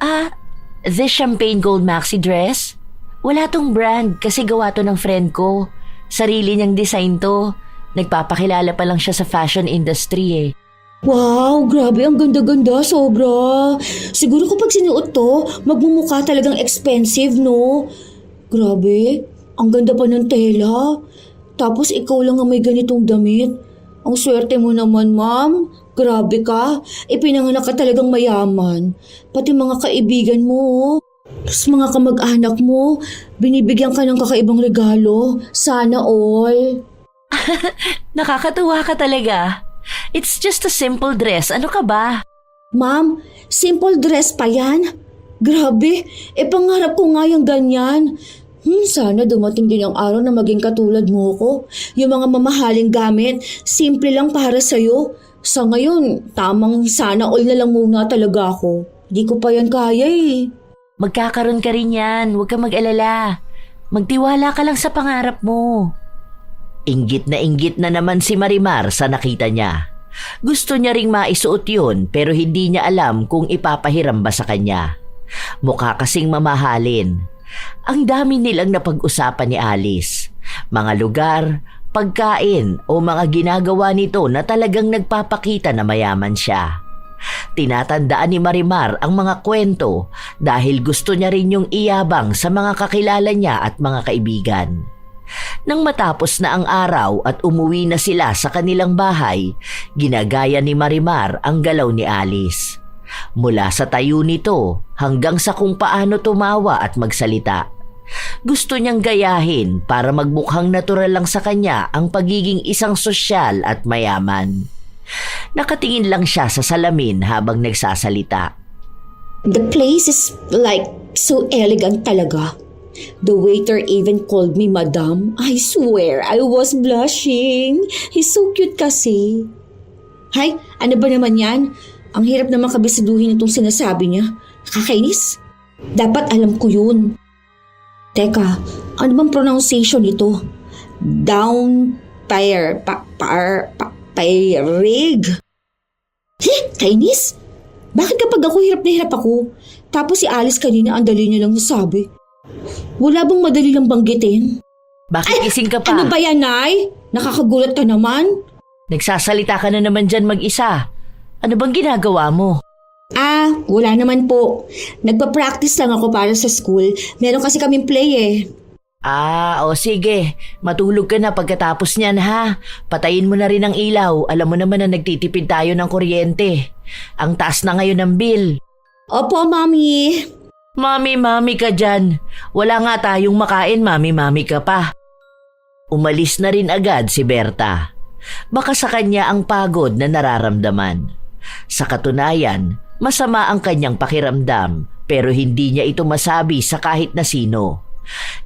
Ah, this champagne gold maxi dress? Wala tong brand kasi gawa to ng friend ko. Sarili niyang design to. Nagpapakilala pa lang siya sa fashion industry eh. Wow, grabe, ang ganda-ganda, sobra. Siguro kapag sinuot to, magmumukha talagang expensive, no? Grabe, ang ganda pa ng tela. Tapos ikaw lang ang may ganitong damit. Ang swerte mo naman, ma'am. Grabe ka. Ipinanganak ka talagang mayaman. Pati mga kaibigan mo. Tapos mga kamag-anak mo, binibigyan ka ng kakaibang regalo. Sana all. Nakakatuwa ka talaga. It's just a simple dress. Ano ka ba? Ma'am, simple dress pa yan? Grabe, pangarap ko nga yung ganyan. Sana dumating din ang araw na maging katulad mo ko. Yung mga mamahaling gamit, simple lang para sa'yo. Sa ngayon, tamang sana all na lang muna talaga ako. Di ko pa yan kaya eh. Magkakaroon ka rin yan. Huwag ka mag-alala. Magtiwala ka lang sa pangarap mo. Inggit na naman si Marimar sa nakita niya. Gusto niya ring maisuot yun pero hindi niya alam kung ipapahiram ba sa kanya. Mukha kasing mamahalin. Ang dami nilang napag-usapan ni Alice. Mga lugar, pagkain o mga ginagawa nito na talagang nagpapakita na mayaman siya. Tinatandaan ni Marimar ang mga kwento dahil gusto niya rin yung iyabang sa mga kakilala niya at mga kaibigan. Nang matapos na ang araw at umuwi na sila sa kanilang bahay, ginagaya ni Marimar ang galaw ni Alice. Mula sa tayo nito hanggang sa kung paano tumawa at magsalita. Gusto niyang gayahin para magmukhang natural lang sa kanya ang pagiging isang sosyal at mayaman. Nakatingin lang siya sa salamin habang nagsasalita. The place is like so elegant talaga. The waiter even called me madam. I swear, I was blushing. He's so cute kasi. Hay, ano ba naman yan? Ang hirap naman kabisiduhin itong sinasabi niya. Nakakainis. Dapat alam ko yun. Teka, ano bang pronunciation nito? Pairig. Kainis? Bakit kapag ako hirap na hirap ako? Tapos si Alice kanina ang dali niya lang nasabi. Wala bang madali lang banggitin? Bakit gising ka pa? Ano ba yan, Nay? Nakakagulat ka naman. Nagsasalita ka na naman dyan mag-isa. Ano bang ginagawa mo? Wala naman po. Nagpa-practice lang ako para sa school. Meron kasi kaming play eh. O sige. Matulog ka na pagkatapos niyan ha. Patayin mo na rin ang ilaw. Alam mo naman na nagtitipid tayo ng kuryente. Ang taas na ngayon ng bill. Opo, Mami. Mami ka dyan. Wala nga tayong makain, mami ka pa. Umalis na rin agad si Berta. Baka sa kanya ang pagod na nararamdaman. Sa katunayan, masama ang kanyang pakiramdam pero hindi niya ito masabi sa kahit na sino.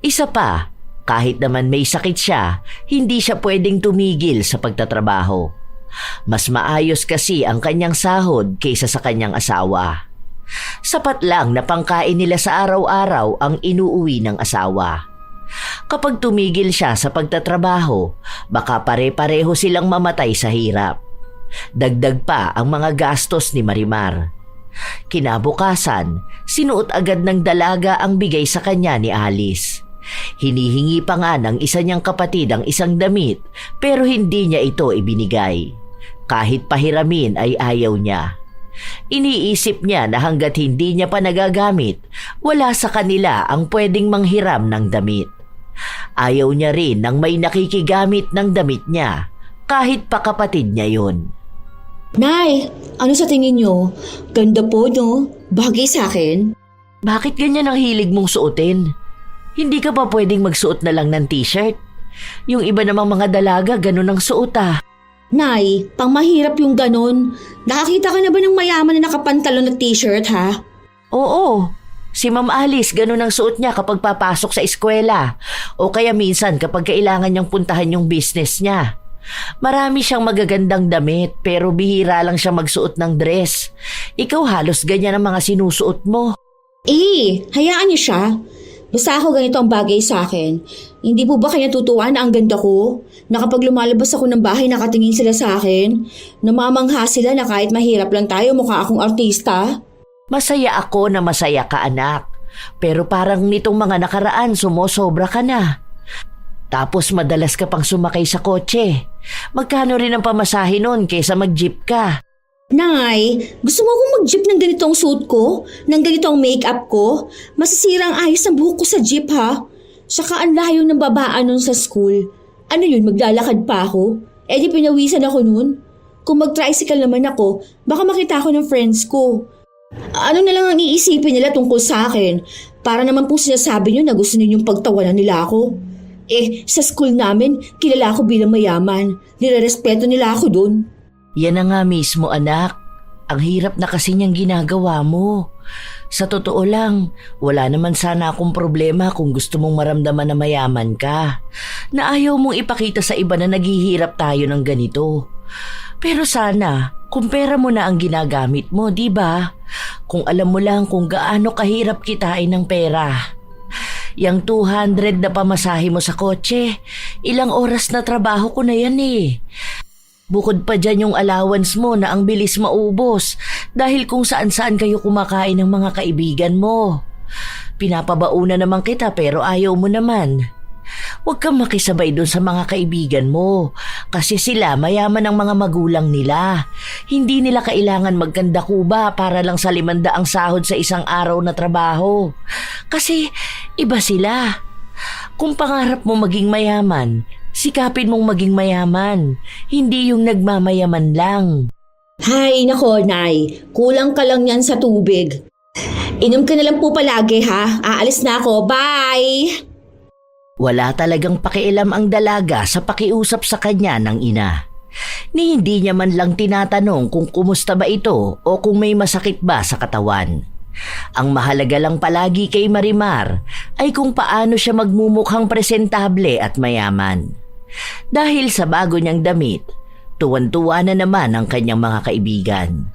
Isa pa, kahit naman may sakit siya, hindi siya pwedeng tumigil sa pagtatrabaho. Mas maayos kasi ang kanyang sahod kaysa sa kanyang asawa. Sapat lang na pangkain nila sa araw-araw ang inuuwi ng asawa. Kapag tumigil siya sa pagtatrabaho, baka pare-pareho silang mamatay sa hirap. Dagdag pa ang mga gastos ni Marimar. Kinabukasan, sinuot agad ng dalaga ang bigay sa kanya ni Alice. Hinihingi pa nga ng isa niyang kapatid ang isang damit pero hindi niya ito ibinigay. Kahit pahiramin ay ayaw niya. Iniisip niya na hanggat hindi niya pa nagagamit, wala sa kanila ang pwedeng manghiram ng damit. Ayaw niya rin ng may nakikigamit ng damit niya, kahit pa kapatid niya yun. Nay, ano sa tingin niyo? Ganda po, no? Bagay sa akin? Bakit ganyan ang hilig mong suotin? Hindi ka pa pwedeng magsuot na lang ng t-shirt? Yung iba namang mga dalaga, ganun ang suot ah. Nay, pang mahirap yung ganon. Nakakita ka na ba ng mayaman na nakapantalon at t-shirt ha? Oo, si Ma'am Alice ganun ang suot niya kapag papasok sa eskwela o kaya minsan kapag kailangan niyang puntahan yung business niya. Marami siyang magagandang damit pero bihira lang siya magsuot ng dress. Ikaw halos ganyan ang mga sinusuot mo. Hayaan niyo siya. Basta ako ganito ang bagay sa akin. Hindi po ba kaya natutuwa na ang ganda ko? Na kapag lumalabas ako ng bahay nakatingin sila sa akin? Namamangha sila na kahit mahirap lang tayo mukha akong artista? Masaya ako na masaya ka anak. Pero parang nitong mga nakaraan sumosobra ka na. Tapos madalas ka pang sumakay sa kotse. Magkano rin ang pamasahe nun kaysa mag-jeep ka? Nay, gusto mo akong mag-jeep ng ganitong suit ko? Ng ganitong make-up ko? Masisira ang ayos ng buhok ko sa jeep ha? Saka ang layo ng babaan nun sa school. Ano yun, maglalakad pa ako? Di pinawisan ako nun. Kung mag-tricycle naman ako, baka makita ako ng friends ko. Ano na lang ang iisipin nila tungkol sa akin? Para naman po sinasabi nyo na gusto ninyong pagtawanan nila ako. Sa school namin, kilala ako bilang mayaman. Nirerespeto nila ako dun. Yan na nga mismo anak. Ang hirap na kasi niyang ginagawa mo. Sa totoo lang, wala naman sana akong problema kung gusto mong maramdaman na mayaman ka. Na ayaw mong ipakita sa iba na naghihirap tayo ng ganito. Pero sana, kung pera mo na ang ginagamit mo, di ba? Kung alam mo lang kung gaano kahirap kitain ng pera. Yang 200 na pamasahe mo sa kotse, ilang oras na trabaho ko na yan eh. Bukod pa dyan yung allowance mo na ang bilis maubos dahil kung saan-saan kayo kumakain ng mga kaibigan mo. Pinapabauna naman kita pero ayaw mo naman. Huwag kang makisabay doon sa mga kaibigan mo kasi sila mayaman ang mga magulang nila. Hindi nila kailangan magkanda kuba para lang sa 500 ang sahod sa isang araw na trabaho. Kasi iba sila. Kung pangarap mo maging mayaman, sikapin mong maging mayaman, hindi yung nagmamayaman lang. Hay nako, Nay. Kulang ka lang yan sa tubig. Inom ka na lang po palagi ha. Aalis na ako. Bye! Wala talagang pakialam ang dalaga sa pakiusap sa kanya ng ina. Ni hindi niya man lang tinatanong kung kumusta ba ito o kung may masakit ba sa katawan. Ang mahalaga lang palagi kay Marimar ay kung paano siya magmumukhang presentable at mayaman. Dahil sa bago niyang damit, tuwan-tuwa na naman ang kanyang mga kaibigan.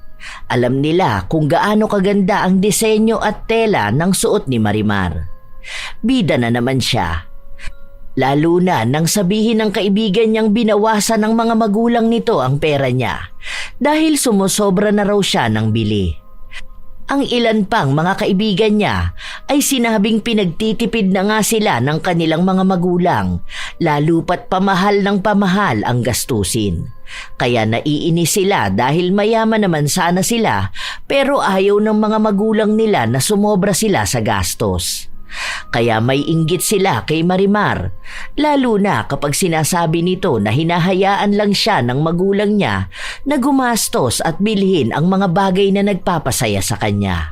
Alam nila kung gaano kaganda ang disenyo at tela ng suot ni Marimar. Bida na naman siya. Lalo na nang sabihin ng kaibigan niyang binawasan ng mga magulang nito ang pera niya dahil sumusobra na raw siya ng bili. Ang ilan pang mga kaibigan niya ay sinabing pinagtitipid na nga sila ng kanilang mga magulang, lalo pat pamahal ng pamahal ang gastusin. Kaya naiinis sila dahil mayaman naman sana sila pero ayaw ng mga magulang nila na sumobra sila sa gastos. Kaya may inggit sila kay Marimar, lalo na kapag sinasabi nito na hinahayaan lang siya ng magulang niya na gumastos at bilhin ang mga bagay na nagpapasaya sa kanya.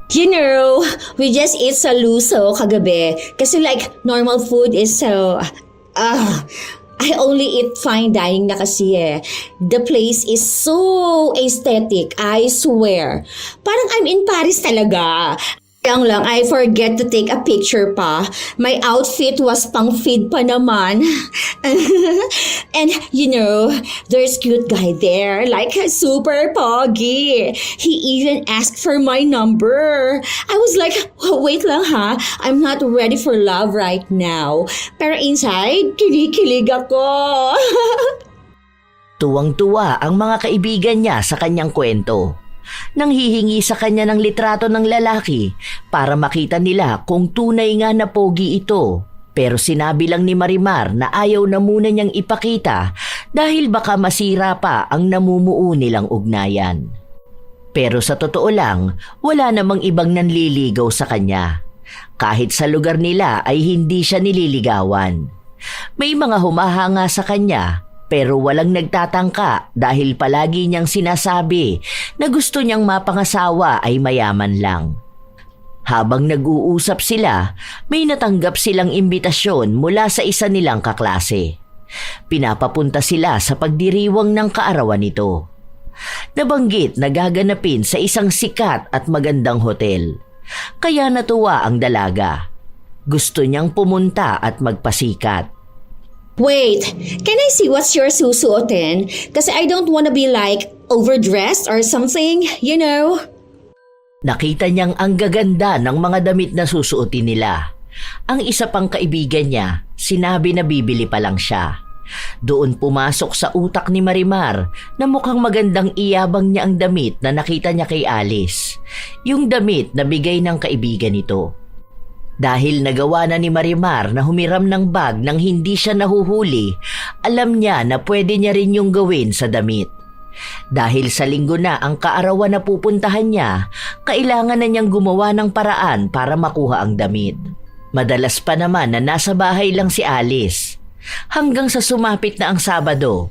You know, we just ate saluso kagabi kasi like normal food is so... I only eat fine dining na kasi eh. The place is so aesthetic, I swear. Parang I'm in Paris talaga. Lang, I forget to take a picture pa. My outfit was pang feed pa naman. And you know, there's cute guy there, like super pogi. He even asked for my number. I was like, wait lang ha, I'm not ready for love right now. Pero inside, kinikilig ako. Tuwang-tuwa ang mga kaibigan niya sa kanyang kwento. Nang hihingi sa kanya ng litrato ng lalaki para makita nila kung tunay nga na pogi ito. Pero sinabi lang ni Marimar na ayaw na muna niyang ipakita dahil baka masira pa ang namumuo nilang ugnayan. Pero sa totoo lang, wala namang ibang nanliligaw sa kanya. Kahit sa lugar nila ay hindi siya nililigawan. May mga humahanga sa kanya pero walang nagtatangka dahil palagi niyang sinasabi na gusto niyang mapangasawa ay mayaman lang. Habang nag-uusap sila, may natanggap silang imbitasyon mula sa isa nilang kaklase. Pinapapunta sila sa pagdiriwang ng kaarawan nito. Nabanggit na gaganapin sa isang sikat at magandang hotel. Kaya natuwa ang dalaga. Gusto niyang pumunta at magpasikat. Wait, can I see what's your susuotin? Kasi I don't wanna be like overdressed or something, you know? Nakita niyang ang gaganda ng mga damit na susuotin nila. Ang isa pang kaibigan niya, sinabi na bibili pa lang siya. Doon pumasok sa utak ni Marimar na mukhang magandang iyabang niya ang damit na nakita niya kay Alice. Yung damit na bigay ng kaibigan nito. Dahil nagawa na ni Marimar na humiram ng bag nang hindi siya nahuhuli, alam niya na pwede niya rin yung gawin sa damit. Dahil sa linggo na ang kaarawan na pupuntahan niya, kailangan na niyang gumawa ng paraan para makuha ang damit. Madalas pa naman na nasa bahay lang si Alice. Hanggang sa sumapit na ang Sabado,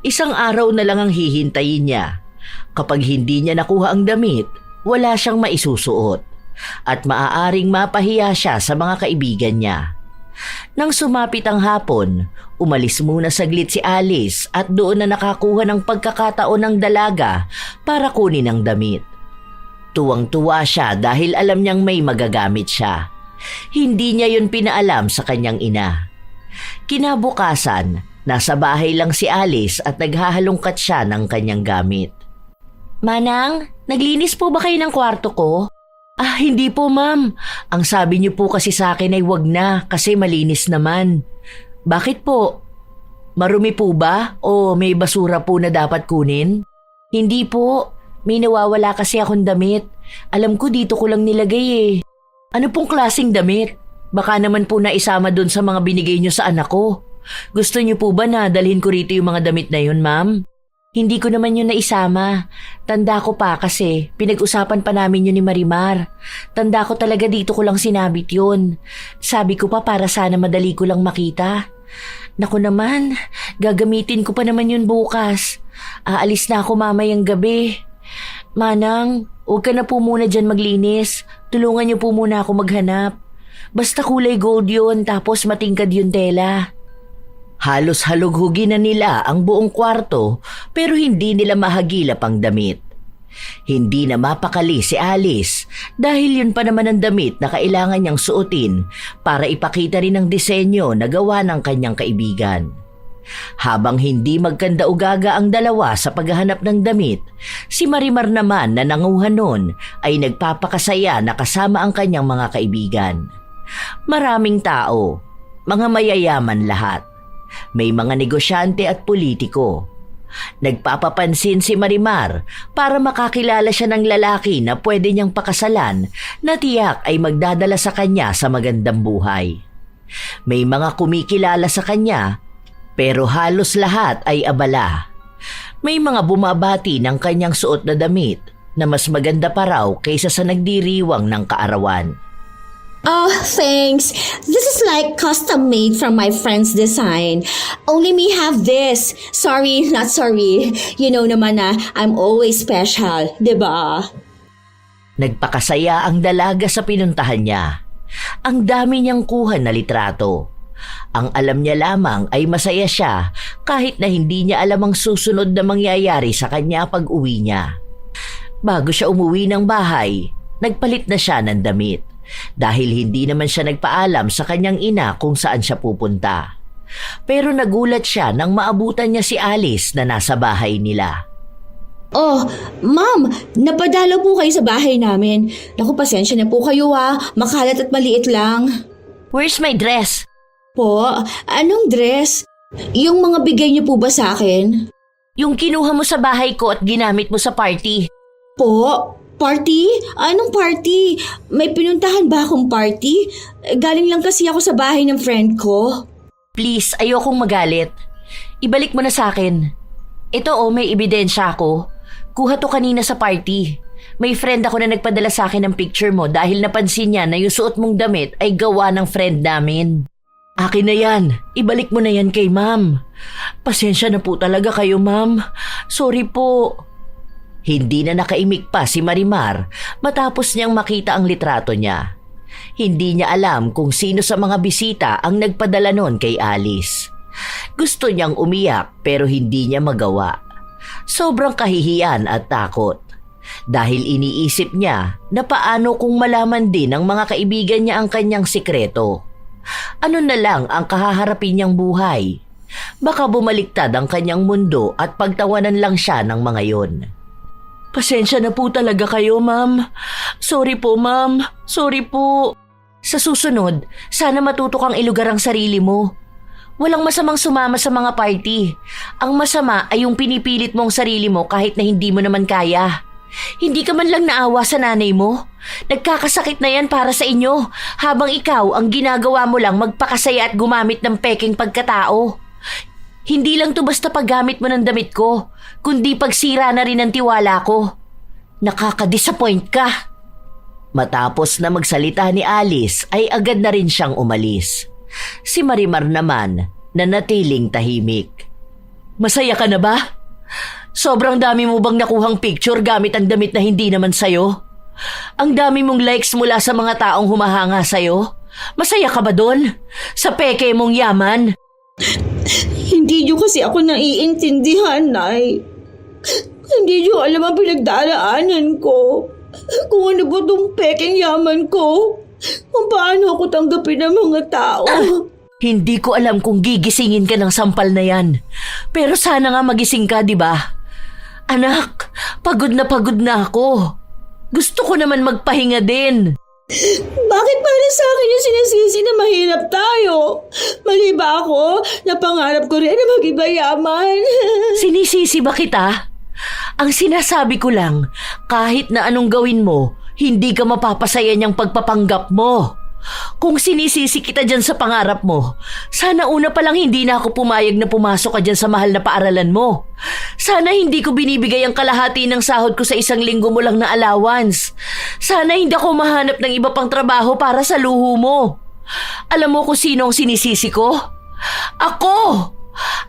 isang araw na lang ang hihintayin niya. Kapag hindi niya nakuha ang damit, wala siyang maisusuot at maaaring mapahiya siya sa mga kaibigan niya. Nang sumapit ang hapon, umalis muna saglit si Alice at doon na nakakuha ng pagkakataon ng dalaga para kunin ang damit. Tuwang-tuwa siya dahil alam niyang may magagamit siya. Hindi niya yun pinaalam sa kanyang ina. Kinabukasan, nasa bahay lang si Alice at naghahalongkat siya ng kanyang gamit. Manang, naglinis po ba kayo ng kwarto ko? Ah, hindi po ma'am. Ang sabi niyo po kasi sa akin ay wag na kasi malinis naman. Bakit po? Marumi po ba o may basura po na dapat kunin? Hindi po. May nawawala kasi akong damit. Alam ko dito ko lang nilagay eh. Ano pong klaseng damit? Baka naman po naisama dun sa mga binigay niyo sa anak ko. Gusto niyo po ba na dalhin ko rito yung mga damit na yun, ma'am? Hindi ko naman yun naisama. Tanda ko pa kasi pinag-usapan pa namin yun ni Marimar. Tanda ko talaga dito ko lang sinabit yun. Sabi ko pa para sana madali ko lang makita. Naku naman, gagamitin ko pa naman yun bukas. Aalis na ako mamayang gabi. Manang, huwag ka na po muna dyan maglinis. Tulungan niyo po muna ako maghanap. Basta kulay gold yun tapos matingkad yung tela. Halos halughugin na nila ang buong kwarto pero hindi nila mahagilap ang damit. Hindi na mapakali si Alice dahil yun pa naman ang damit na kailangan niyang suotin para ipakita rin ang disenyo na gawa ng kanyang kaibigan. Habang hindi magkanda-ugaga ang dalawa sa paghahanap ng damit, si Marimar naman na nanguha nun ay nagpapakasaya na kasama ang kanyang mga kaibigan. Maraming tao, mga mayayaman lahat. May mga negosyante at politiko. Nagpapapansin si Marimar para makakilala siya ng lalaki na pwede niyang pakasalan na tiyak ay magdadala sa kanya sa magandang buhay. May mga kumikilala sa kanya pero halos lahat ay abala. May mga bumabati ng kanyang suot na damit na mas maganda pa raw kaysa sa nagdiriwang ng kaarawan. Oh, thanks. This is like custom made from my friend's design. Only me have this. Sorry, not sorry. You know naman na I'm always special, diba? Nagpakasaya ang dalaga sa pinuntahan niya. Ang dami niyang kuha na litrato. Ang alam niya lamang ay masaya siya kahit na hindi niya alam ang susunod na mangyayari sa kanya pag uwi niya. Bago siya umuwi ng bahay, nagpalit na siya ng damit. Dahil hindi naman siya nagpaalam sa kanyang ina kung saan siya pupunta. Pero nagulat siya nang maabutan niya si Alice na nasa bahay nila. Oh, ma'am, napadalo po kayo sa bahay namin. Naku, pasensya na po kayo makalat at maliit lang. Where's my dress? Po, anong dress? Yung mga bigay niyo po ba sa akin? Yung kinuha mo sa bahay ko at ginamit mo sa party. Po, party? Anong party? May pinuntahan ba akong party? Galing lang kasi ako sa bahay ng friend ko. Please, ayokong magalit. Ibalik mo na sa akin. Ito may ebidensya ako. Kuha to kanina sa party. May friend ako na nagpadala sa akin ng picture mo dahil napansin niya na yung suot mong damit ay gawa ng friend namin. Akin na yan. Ibalik mo na yan kay ma'am. Pasensya na po talaga kayo, ma'am. Sorry po. Hindi na nakaimik pa si Marimar matapos niyang makita ang litrato niya. Hindi niya alam kung sino sa mga bisita ang nagpadala nun kay Alice. Gusto niyang umiyak pero hindi niya magawa. Sobrang kahihiyan at takot. Dahil iniisip niya na paano kung malaman din ng mga kaibigan niya ang kanyang sikreto. Ano na lang ang kahaharapin niyang buhay? Baka bumaliktad ang kanyang mundo at pagtawanan lang siya ng mga yon. Pasensya na po talaga kayo, ma'am. Sorry po, ma'am. Sorry po. Sa susunod, sana matuto kang ilugar ang sarili mo. Walang masamang sumama sa mga party. Ang masama ay yung pinipilit mong sarili mo kahit na hindi mo naman kaya. Hindi ka man lang naawa sa nanay mo. Nagkakasakit na yan para sa inyo, habang ikaw ang ginagawa mo lang magpakasaya at gumamit ng peking pagkatao. Hindi lang to basta paggamit mo ng damit ko, kundi pagsira na rin ang tiwala ko. Nakaka-disappoint ka. Matapos na magsalita ni Alice ay agad na rin siyang umalis. Si Marimar naman nanatiling tahimik. Masaya ka na ba? Sobrang dami mo bang nakuhang picture gamit ang damit na hindi naman sayo? Ang dami mong likes mula sa mga taong humahanga sayo? Masaya ka ba doon? Sa peke mong yaman? Hindi niyo kasi ako naiintindihan, Nay. Hindi niyo alam ang pinagdaraanan ko. Kung ano ba itong peking yaman ko. Kung paano ako tanggapin ng mga tao. Hindi ko alam kung gigisingin ka ng sampal na yan. Pero sana nga magising ka, di ba? Anak, pagod na ako. Gusto ko naman magpahinga din. Bakit para sa akin yung sinisisi na mahirap tayo? Mali ba ako? Napangarap ko rin na mag-ibayaman. Sinisisi ba kita? Ang sinasabi ko lang, kahit na anong gawin mo, hindi ka mapapasaya niyang pagpapanggap mo. Kung sinisisi kita dyan sa pangarap mo, sana una pa lang hindi na ako pumayag na pumasok ka dyan sa mahal na paaralan mo. Sana hindi ko binibigay ang kalahati ng sahod ko sa isang linggo mo lang na allowance. Sana hindi ako mahanap ng iba pang trabaho para sa luho mo. Alam mo kung sino ang sinisisi ko? Ako!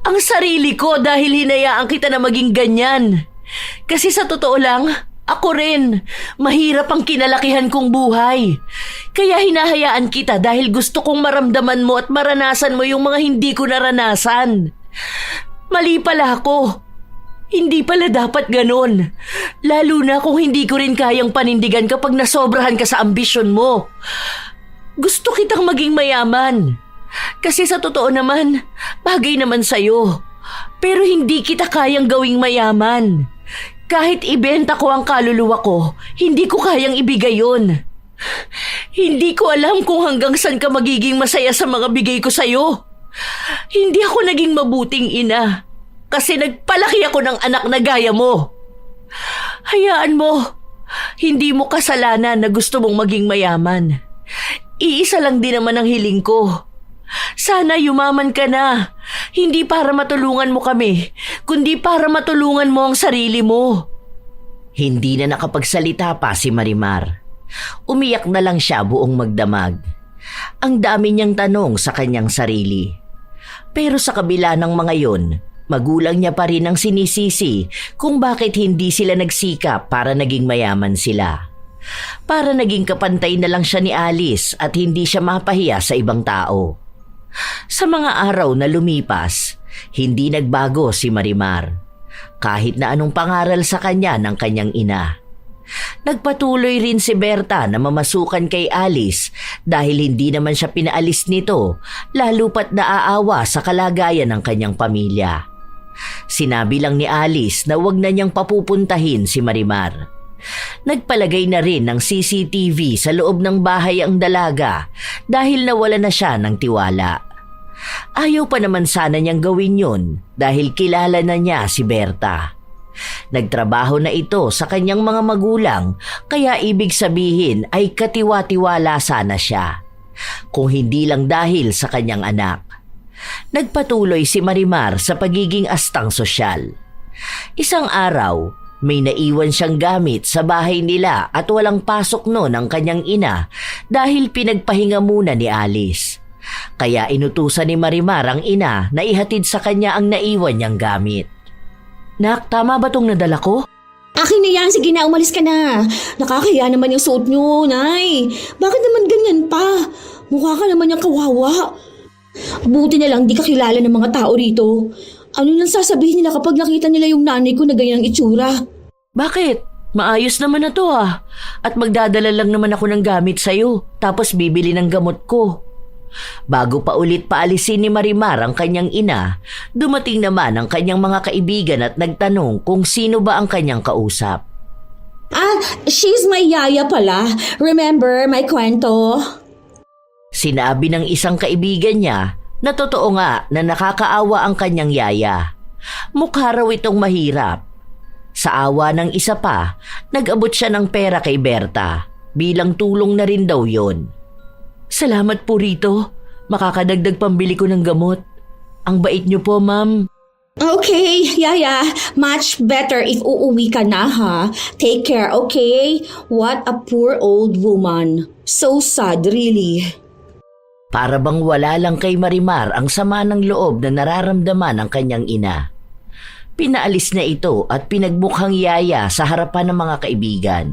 Ang sarili ko dahil hinayaan kita na maging ganyan. Kasi sa totoo lang, ako rin, mahirap ang kinalakihan kong buhay. Kaya hinahayaan kita dahil gusto kong maramdaman mo at maranasan mo yung mga hindi ko naranasan. Mali pala ako. Hindi pala dapat ganon. Lalo na kung hindi ko rin kayang panindigan kapag nasobrahan ka sa ambisyon mo. Gusto kitang maging mayaman. Kasi sa totoo naman, bagay naman sa'yo. Pero hindi kita kayang gawing mayaman. Kahit ibenta ko ang kaluluwa ko, hindi ko kayang ibigay yun. Hindi ko alam kung hanggang saan ka magiging masaya sa mga bigay ko sa'yo. Hindi ako naging mabuting ina kasi nagpalaki ako ng anak na gaya mo. Hayaan mo, hindi mo kasalanan na gusto mong maging mayaman. Iisa lang din naman ang hiling ko. Sana yumaman ka na, hindi para matulungan mo kami, kundi para matulungan mo ang sarili mo. Hindi na nakapagsalita pa si Marimar. Umiyak na lang siya buong magdamag. Ang dami niyang tanong sa kanyang sarili. Pero sa kabila ng mga yon, magulang niya pa rin ang sinisisi kung bakit hindi sila nagsikap para naging mayaman sila. Para naging kapantay na lang siya ni Alice at hindi siya mapahiya sa ibang tao. Sa mga araw na lumipas, hindi nagbago si Marimar. Kahit na anong pangaral sa kanya ng kanyang ina. Nagpatuloy rin si Berta na mamasukan kay Alice dahil hindi naman siya pinaalis nito, lalo pat naaawa sa kalagayan ng kanyang pamilya. Sinabi lang ni Alice na wag na niyang papupuntahin si Marimar. Nagpalagay na rin ng CCTV sa loob ng bahay ang dalaga dahil nawala na siya ng tiwala. Ayaw pa naman sana niyang gawin yun dahil kilala na niya si Berta. Nagtrabaho na ito sa kanyang mga magulang kaya ibig sabihin ay katiwa-tiwala sana siya. Kung hindi lang dahil sa kanyang anak. Nagpatuloy si Marimar sa pagiging astang sosyal. Isang araw, may naiwan siyang gamit sa bahay nila at walang pasok noon ang kanyang ina dahil pinagpahinga muna ni Alice. Kaya inutusan ni Marimar ang ina na ihatid sa kanya ang naiwan niyang gamit. Nak, tama ba tong nadala ko? Akin na yan, sige na, umalis ka na. Nakakahiya naman yung suot nyo, Nay. Bakit naman ganyan pa? Mukha ka naman yung kawawa. Buti na lang di ka kilala ng mga tao rito. Ano nang sasabihin nila kapag nakita nila yung nanay ko na ganyan ang itsura? Bakit? Maayos naman na to ah. At magdadala lang naman ako ng gamit sa'yo. Tapos bibili ng gamot ko. Bago pa ulit paalisin ni Marimar ang kanyang ina, dumating naman ang kanyang mga kaibigan at nagtanong kung sino ba ang kanyang kausap. She's my yaya pala. Remember my kwento? Sinabi ng isang kaibigan niya na totoo nga na nakakaawa ang kanyang yaya. Mukha raw itong mahirap. Sa awa ng isa pa, nag-abot siya ng pera kay Berta. Bilang tulong na rin daw yon. Salamat po rito. Makakadagdag pambili ko ng gamot. Ang bait niyo po, ma'am. Okay, yaya. Much better if uuwi ka na, ha? Take care, okay? What a poor old woman. So sad, really. Para bang wala lang kay Marimar ang sama ng loob na nararamdaman ng kanyang ina. Pinaalis na ito at pinagmukhang yaya sa harapan ng mga kaibigan.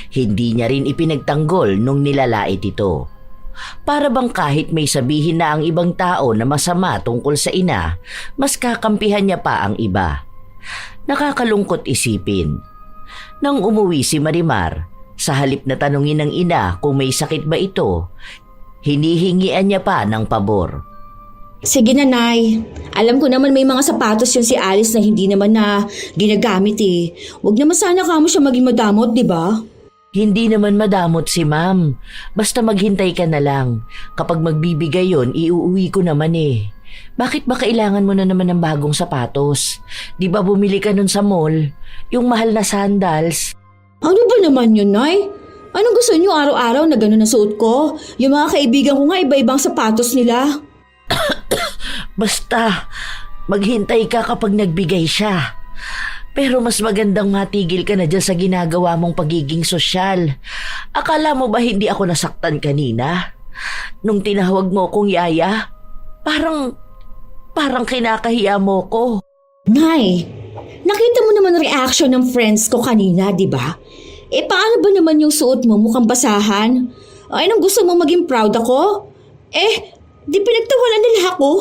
Hindi niya rin ipinagtanggol nung nilalait ito. Para bang kahit may sabihin na ang ibang tao na masama tungkol sa ina, mas kakampihan niya pa ang iba. Nakakalungkot isipin. Nang umuwi si Marimar, sa halip na tanungin ng ina kung may sakit ba ito, hinihingian niya pa ng pabor. Sige na, Nay. Alam ko naman may mga sapatos yun si Alice na hindi naman na ginagamit eh. Huwag naman sana kamo siya maging madamot, di ba? Hindi naman madamot si ma'am. Basta maghintay ka na lang. Kapag magbibigay yon, iuuwi ko naman eh. Bakit ba kailangan mo na naman ng bagong sapatos? Di ba bumili ka nun sa mall? Yung mahal na sandals. Ano ba naman yun, Nay? Anong gusto niyo araw-araw na gano'n na suot ko? Yung mga kaibigan ko nga iba-ibang sapatos nila. Basta, maghintay ka kapag nagbigay siya. Pero mas magandang matigil ka na dyan sa ginagawa mong pagiging sosyal. Akala mo ba hindi ako nasaktan kanina? Nung tinawag mo kong yaya, parang kinakahiya mo ko. Nay, nakita mo naman reaction ng friends ko kanina, di ba? Paano ba naman yung suot mo mukhang basahan? Ay, nang gusto mo maging proud ako? Di pinagtawanan nila ako.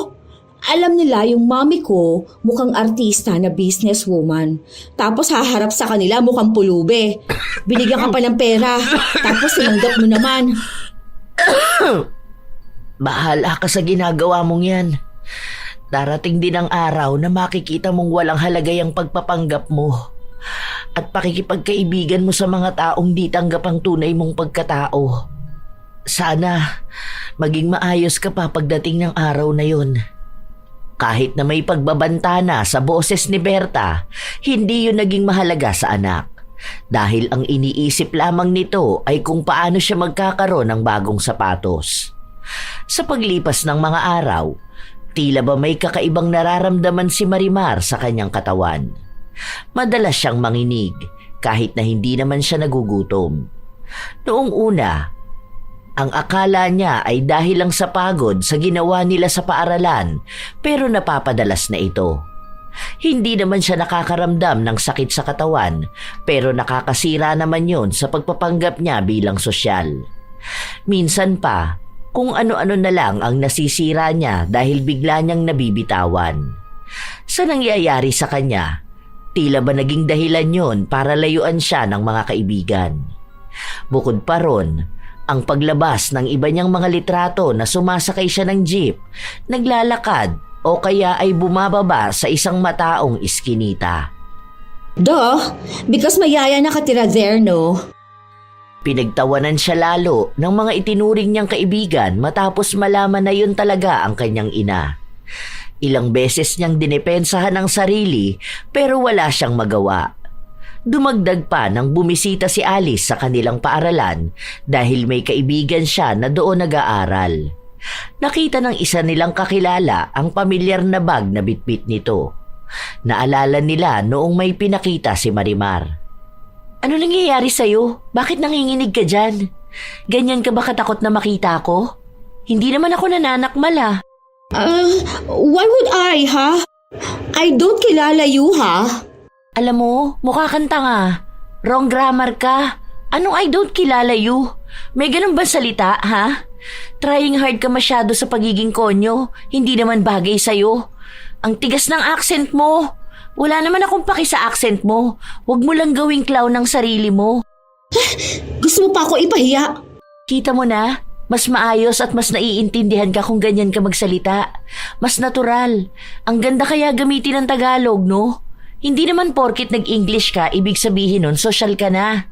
Alam nila yung mami ko mukhang artista na businesswoman. Tapos haharap sa kanila mukhang pulube. Binigyan ka pa ng pera. Tapos tinanggap mo naman. Bahala ka sa ginagawa mong yan. Darating din ang araw na makikita mong walang halagay ang pagpapanggap mo. At pakikipagkaibigan mo sa mga taong di tanggap ang tunay mong pagkatao. Sana maging maayos ka pa pagdating ng araw na yun. Kahit na may pagbabanta na sa boses ni Berta, hindi yun naging mahalaga sa anak. Dahil ang iniisip lamang nito ay kung paano siya magkakaroon ng bagong sapatos. Sa paglipas ng mga araw, tila ba may kakaibang nararamdaman si Marimar sa kanyang katawan. Madalas siyang manginig kahit na hindi naman siya nagugutom. Noong una, ang akala niya ay dahil lang sa pagod sa ginawa nila sa paaralan, pero napapadalas na ito. Hindi naman siya nakakaramdam ng sakit sa katawan, pero nakakasira naman yon sa pagpapanggap niya bilang sosyal. Minsan pa, kung ano-ano na lang ang nasisira niya dahil bigla niyang nabibitawan. Sa nangyayari sa kanya, tila ba naging dahilan yon para layuan siya ng mga kaibigan. Bukod pa ron, ang paglabas ng iba niyang mga litrato na sumasakay siya ng jeep, naglalakad o kaya ay bumababa sa isang mataong iskinita. Because mayaya nakatira there, no? Pinagtawanan siya lalo ng mga itinuring niyang kaibigan matapos malaman na yun talaga ang kanyang ina. Ilang beses niyang dinepensahan ang sarili pero wala siyang magawa. Dumagdag pa nang bumisita si Alice sa kanilang paaralan dahil may kaibigan siya na doon nag-aaral. Nakita ng isa nilang kakilala ang pamilyar na bag na bitbit nito. Naalala nila noong may pinakita si Marimar. Ano nangyayari sa'yo? Bakit nanginginig ka dyan? Ganyan ka ba katakot na makita ko? Hindi naman ako nananakmal ah. Why would I, ha? I don't kilala you, ha? Alam mo, mukha kang tanga. Wrong grammar ka. Anong I don't kilala you? May ganun ba salita, ha? Trying hard ka masyado sa pagiging konyo. Hindi naman bagay sa'yo. Ang tigas ng accent mo. Wala naman akong paki sa accent mo. Huwag mo lang gawing clown ng sarili mo. Gusto mo pa ako ipahiya? Kita mo na, mas maayos at mas naiintindihan ka kung ganyan ka magsalita. Mas natural. Ang ganda kaya gamitin ng Tagalog, no? Hindi naman porkit nag-English ka, ibig sabihin nun, sosyal ka na.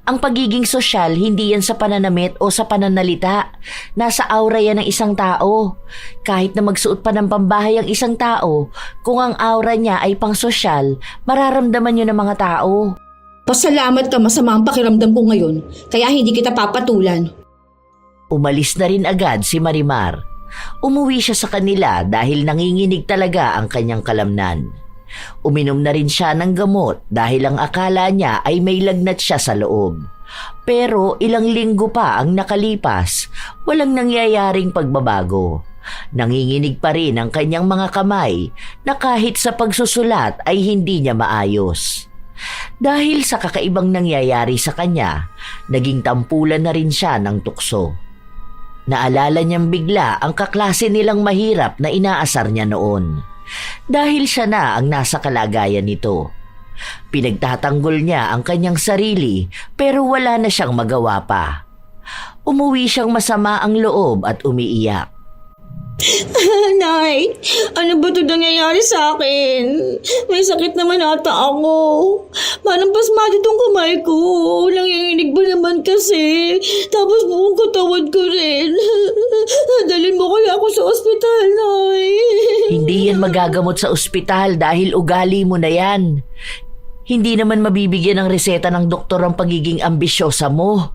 Ang pagiging sosyal, hindi yan sa pananamit o sa pananalita. Nasa aura yan ng isang tao. Kahit na magsuot pa ng pambahay ang isang tao, kung ang aura niya ay pang sosyal, mararamdaman yun ng mga tao. Pasalamat ka, masama ang pakiramdam ko ngayon. Kaya hindi kita papatulan. Umalis na rin agad si Marimar. Umuwi siya sa kanila dahil nanginginig talaga ang kanyang kalamnan. Uminom na rin siya ng gamot dahil ang akala niya ay may lagnat siya sa loob. Pero ilang linggo pa ang nakalipas, walang nangyayaring pagbabago. Nanginginig pa rin ang kanyang mga kamay na kahit sa pagsusulat ay hindi niya maayos. Dahil sa kakaibang nangyayari sa kanya, naging tampulan na rin siya ng tukso. Naalala niyang bigla ang kaklase nilang mahirap na inaasar niya noon. Dahil siya na ang nasa kalagayan nito. Pinagtatanggol niya ang kanyang sarili pero wala na siyang magawa pa. Umuwi siyang masama ang loob at umiiyak. Nay, ano ba ito nangyayari sa akin? May sakit naman ata ako. Parang pasmado itong kamay ko. Nanginginig ba naman kasi? Tapos buong katawan ko rin. Dalhin mo kaya ako sa ospital, Nay. Hindi yan magagamot sa ospital dahil ugali mo na yan. Hindi naman mabibigyan ng reseta ng doktor ang pagiging ambisyosa mo.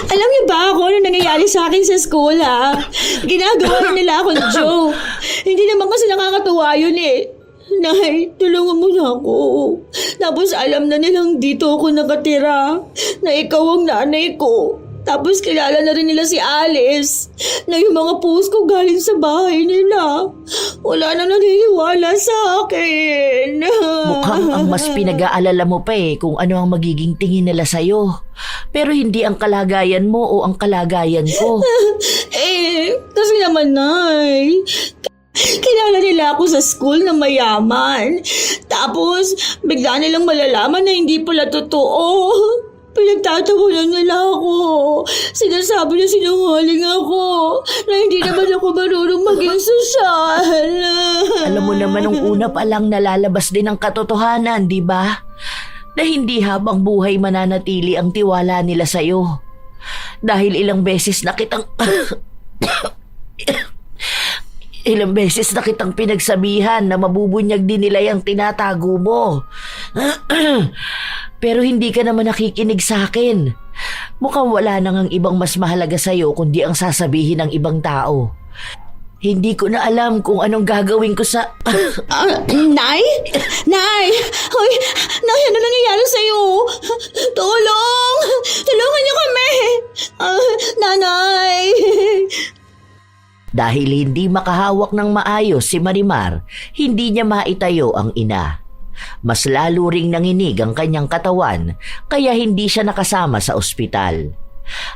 Alam niyo ba ako ano nangyayari sa akin sa school, ha? Ginagawa nila akong joke. Hindi naman kasi nakakatuwa yun eh. Nay, tulungan mo na ako. Tapos alam na nilang dito ako nakatira. Na ikaw ang nanay ko. Tapos kilala na rin nila si Alice. Na yung mga post ko galing sa bahay nila. Wala na naniniwala sa akin. Mukhang ang mas pinag-aalala mo pa kung ano ang magiging tingin nila sa'yo. Pero hindi ang kalagayan mo o ang kalagayan ko. Kasi naman, Nay. Kilala nila ako sa school na mayaman. Tapos, bigla nilang malalaman na hindi pala totoo. Pinagtatawanan nila ako. Sinasabi na sinungaling ako. Na hindi naman ako marunong maging sosyal. Alam mo naman nung una pa lang nalalabas din ang katotohanan, di ba? Na hindi habang buhay mananatili ang tiwala nila sa'yo. Dahil ilang beses na kitang pinagsabihan na mabubunyag din nila yung tinatago mo. Pero hindi ka naman nakikinig sa akin. Mukhang wala nang ang ibang mas mahalaga sa'yo kundi ang sasabihin ng ibang tao. Hindi ko na alam kung anong gagawin ko sa... Nay? Nay! Hoy! Nay, ano nangyayari sa'yo? Tulong! Tulungan niyo kami! Nanay! Dahil hindi makahawak ng maayos si Marimar, hindi niya maitayo ang ina. Mas lalo ring nanginig ang kanyang katawan kaya hindi siya nakasama sa ospital.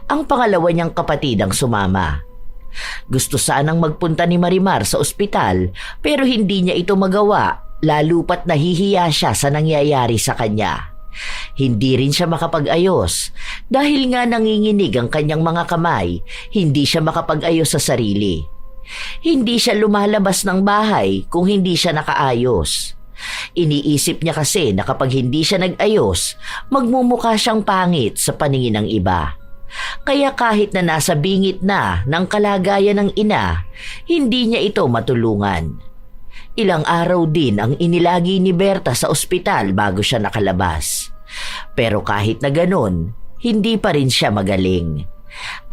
Ang pangalawa niyang kapatid ang sumama. Gusto sanang magpunta ni Marimar sa ospital pero hindi niya ito magawa lalo pat nahihiya siya sa nangyayari sa kanya. Hindi rin siya makapag-ayos dahil nga nanginginig ang kanyang mga kamay, hindi siya makapag-ayos sa sarili. Hindi siya lumalabas ng bahay kung hindi siya nakaayos. Iniisip niya kasi na kapag hindi siya nag-ayos, magmumukha siyang pangit sa paningin ng iba. Kaya kahit na nasa bingit na ng kalagayan ng ina, hindi niya ito matulungan. Ilang araw din ang inilagi ni Berta sa ospital bago siya nakalabas. Pero kahit na ganon, hindi pa rin siya magaling.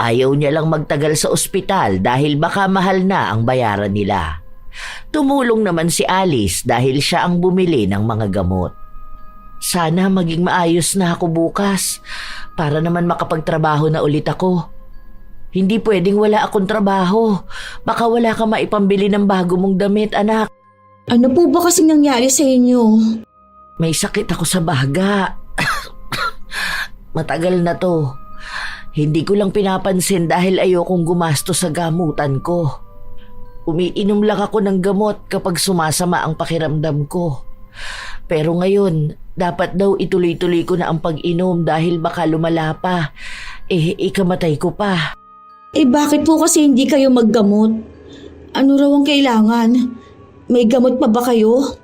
Ayaw niya lang magtagal sa ospital dahil baka mahal na ang bayaran nila. Tumulong naman si Alice dahil siya ang bumili ng mga gamot. Sana maging maayos na ako bukas para naman makapagtrabaho na ulit ako. Hindi pwedeng wala akong trabaho. Baka wala ka maipambili ng bago mong damit, anak. Ano po ba kasing nangyari sa inyo? May sakit ako sa baga. Matagal na to. Hindi ko lang pinapansin dahil ayokong gumastos sa gamutan ko. Umiinom lang ako ng gamot kapag sumasama ang pakiramdam ko. Pero ngayon, dapat daw ituloy-tuloy ko na ang pag-inom dahil baka lumala pa. Ikamatay ko pa. Bakit po kasi hindi kayo maggamot? Ano raw ang kailangan? May gamot pa ba kayo?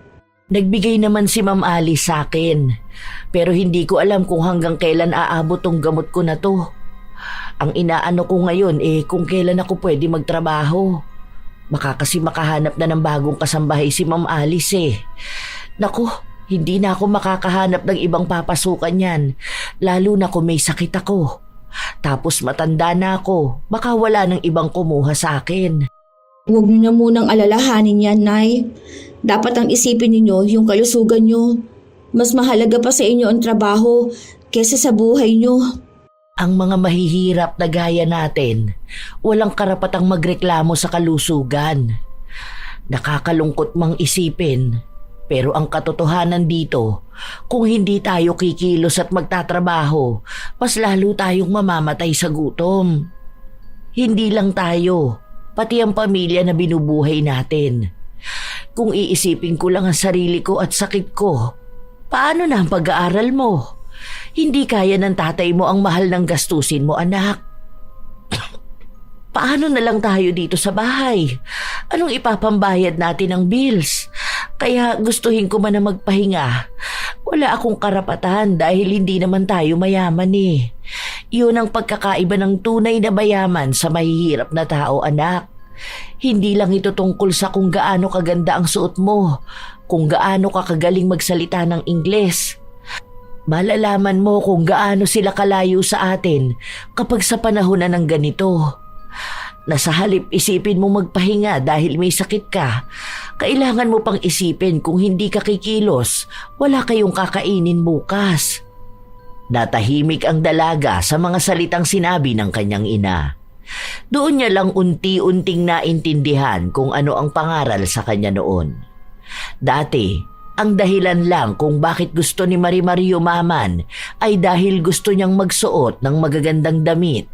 Nagbigay naman si Ma'am Alice sa akin. Pero hindi ko alam kung hanggang kailan aabot tong gamot ko na to. Ang inaano ko ngayon kung kailan ako pwede magtrabaho. Baka kasi makahanap na ng bagong kasambahay si Ma'am Alice. Naku, hindi na ako makakahanap ng ibang papasukan yan. Lalo na kung may sakit ako. Tapos matanda na ako. Baka wala ng ibang kumuha sa akin. Huwag niyo na munang alalahanin yan, Nay. Dapat ang isipin ninyo yung kalusugan nyo. Mas mahalaga pa sa inyo ang trabaho kesa sa buhay nyo. Ang mga mahihirap na gaya natin, walang karapatang magreklamo sa kalusugan. Nakakalungkot mang isipin, pero ang katotohanan dito, kung hindi tayo kikilos at magtatrabaho, mas lalo tayong mamamatay sa gutom. Hindi lang tayo, pati ang pamilya na binubuhay natin. Kung iisipin ko lang ang sarili ko at sakit ko, paano na ang pag-aaral mo? Hindi kaya ng tatay mo ang mahal ng gastusin mo, anak. Paano na lang tayo dito sa bahay? Anong ipapambayad natin ng bills? Kaya gustuhin ko man na magpahinga. Wala akong karapatan dahil hindi naman tayo mayaman eh. Yun ang pagkakaiba ng tunay na mayaman sa mahihirap na tao, anak. Hindi lang ito tungkol sa kung gaano kaganda ang suot mo, kung gaano ka kagaling magsalita ng Ingles. Malalaman mo kung gaano sila kalayo sa atin kapag sa panahon na ng ganito. Nasa halip isipin mo magpahinga dahil may sakit ka, kailangan mo pang isipin kung hindi ka kikilos, wala kayong kakainin bukas. Natahimik ang dalaga sa mga salitang sinabi ng kanyang ina. Doon niya lang unti-unting naintindihan kung ano ang pangaral sa kanya noon. Dati, ang dahilan lang kung bakit gusto ni Marimar yumaman ay dahil gusto niyang magsuot ng magagandang damit,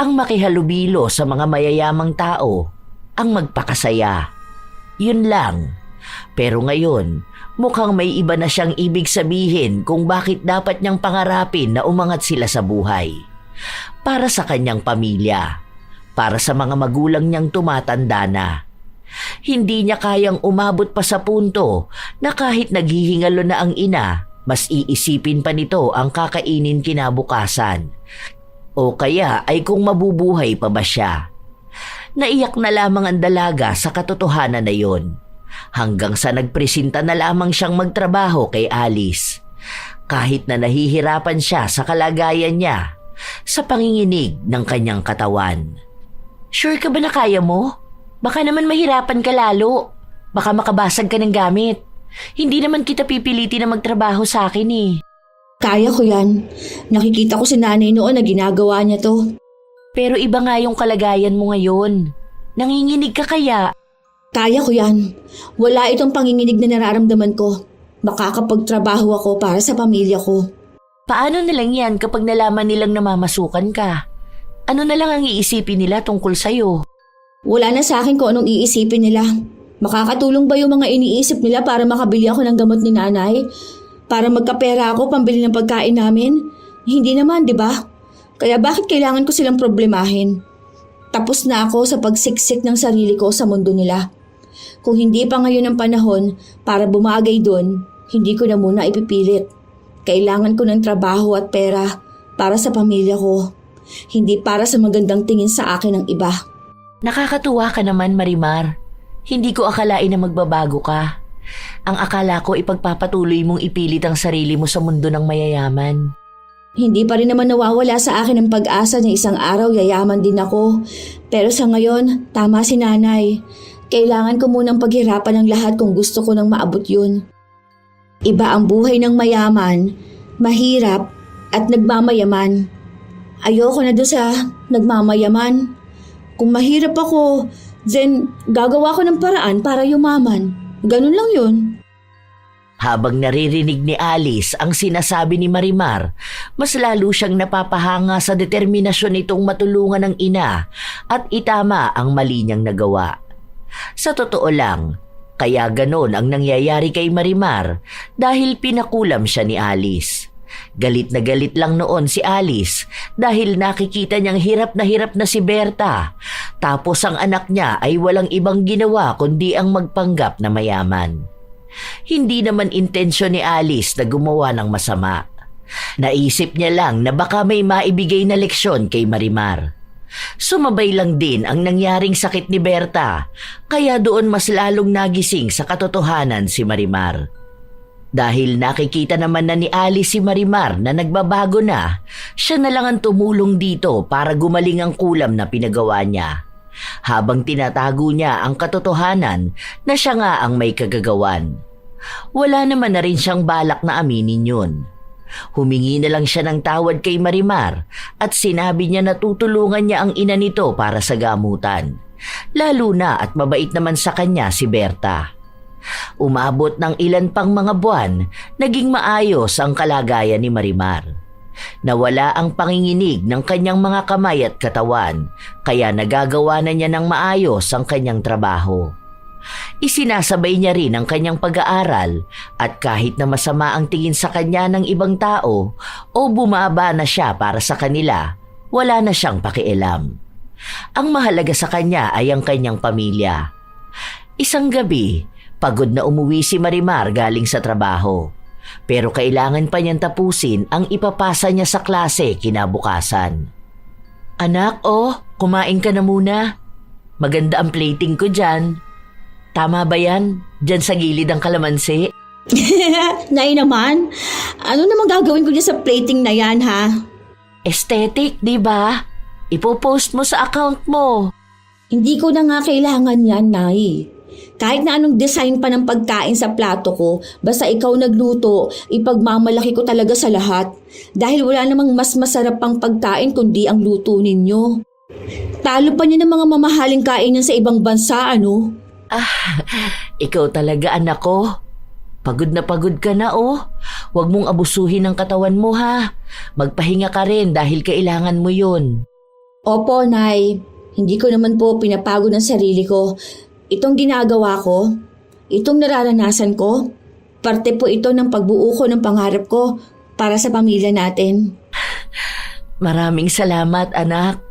ang makihalubilo sa mga mayayamang tao, ang magpakasaya. Yun lang. Pero ngayon, mukhang may iba na siyang ibig sabihin kung bakit dapat niyang pangarapin na umangat sila sa buhay. Para sa kanyang pamilya, para sa mga magulang niyang tumatanda na. Hindi niya kayang umabot pa sa punto na kahit naghihingalo na ang ina, mas iisipin pa nito ang kakainin kinabukasan. O kaya ay kung mabubuhay pa ba siya. Naiyak na lamang ang dalaga sa katotohanan na yon. Hanggang sa nagpresenta na lamang siyang magtrabaho kay Alice. Kahit na nahihirapan siya sa kalagayan niya, sa panginginig ng kanyang katawan. Sure ka ba na kaya mo? Baka naman mahirapan ka lalo. Baka makabasag ka ng gamit. Hindi naman kita pipiliti na magtrabaho sa akin eh. Kaya ko yan. Nakikita ko si nanay noon na ginagawa niya to. Pero iba nga yung kalagayan mo ngayon. Nanginginig ka kaya? Kaya ko yan. Wala itong panginginig na nararamdaman ko. Makakapagtrabaho ako para sa pamilya ko. Paano na lang yan kapag nalaman nilang namamasukan ka? Ano na lang ang iisipin nila tungkol sa'yo? Wala na sa akin kung anong iisipin nila. Makakatulong ba yung mga iniisip nila para makabili ako ng gamot ni nanay? Para magkapera ako pambili ng pagkain namin? Hindi naman, di ba? Kaya bakit kailangan ko silang problemahin? Tapos na ako sa pagsiksik ng sarili ko sa mundo nila. Kung hindi pa ngayon ang panahon para bumagay doon, hindi ko na muna ipipilit. Kailangan ko ng trabaho at pera para sa pamilya ko. Hindi para sa magandang tingin sa akin ng iba. Nakakatuwa ka naman, Marimar. Hindi ko akalain na magbabago ka. Ang akala ko ipagpapatuloy mong ipilit ang sarili mo sa mundo ng mayayaman. Hindi pa rin naman nawawala sa akin ang pag-asa na isang araw yayaman din ako. Pero sa ngayon, tama si nanay. Kailangan ko munang paghirapan ang lahat kung gusto ko nang maabot yun. Iba ang buhay ng mayaman, mahirap at nagmamayaman. Ayoko na doon sa nagmamayaman. Kung mahirap ako, then gagawa ko ng paraan para yumaman. Ganun lang yun. Habang naririnig ni Alice ang sinasabi ni Marimar, mas lalo siyang napapahanga sa determinasyon nitong matulungan ng ina at itama ang mali niyang nagawa. Sa totoo lang, kaya ganon ang nangyayari kay Marimar dahil pinakulam siya ni Alice. Galit na galit lang noon si Alice dahil nakikita niyang hirap na si Berta. Tapos ang anak niya ay walang ibang ginawa kundi ang magpanggap na mayaman. Hindi naman intensyon ni Alice na gumawa ng masama. Naisip niya lang na baka may maibigay na leksyon kay Marimar. Sumabay lang din ang nangyaring sakit ni Berta, kaya doon mas lalong nagising sa katotohanan si Marimar. Dahil nakikita naman na ni Alice si Marimar na nagbabago na, siya na lang ang tumulong dito para gumaling ang kulam na pinagawa niya. Habang tinatago niya ang katotohanan na siya nga ang may kagagawan. Wala naman na rin siyang balak na aminin yun. Humingi na lang siya ng tawad kay Marimar at sinabi niya na tutulungan niya ang ina nito para sa gamutan. Lalo na at mabait naman sa kanya si Berta. Umabot ng ilan pang mga buwan, naging maayos ang kalagayan ni Marimar. Nawala ang panginginig ng kanyang mga kamay at katawan, kaya nagagawa na niya ng maayos ang kanyang trabaho. Isinasabay niya rin ang kanyang pag-aaral at kahit na masama ang tingin sa kanya ng ibang tao o bumaba na siya para sa kanila, wala na siyang pakialam. Ang mahalaga sa kanya ay ang kanyang pamilya. Isang gabi, pagod na umuwi si Marimar galing sa trabaho. Pero kailangan pa niyang tapusin ang ipapasa niya sa klase kinabukasan. Anak, kumain ka na muna. Maganda ang plating ko dyan. Tama ba yan? Dyan sa gilid ang kalamansi? Nay naman, ano naman gagawin ko niya sa plating na yan, ha? Aesthetic, di ba? Ipopost mo sa account mo. Hindi ko na nga kailangan yan, Nay. Kahit na anong design pa ng pagkain sa plato ko, basta ikaw nagluto, ipagmamalaki ko talaga sa lahat. Dahil wala namang mas masarap pang pagkain kundi ang luto ninyo. Talo pa niyo ng mga mamahaling kainan sa ibang bansa, ano? Ikaw talaga, anak ko. Pagod ka na, Huwag mong abusuhin ang katawan mo, ha? Magpahinga ka rin dahil kailangan mo yun. Opo, Nay. Hindi ko naman po pinapagod ang sarili ko. Itong ginagawa ko, itong nararanasan ko, parte po ito ng pagbuo ko ng pangarap ko para sa pamilya natin. Maraming salamat, anak.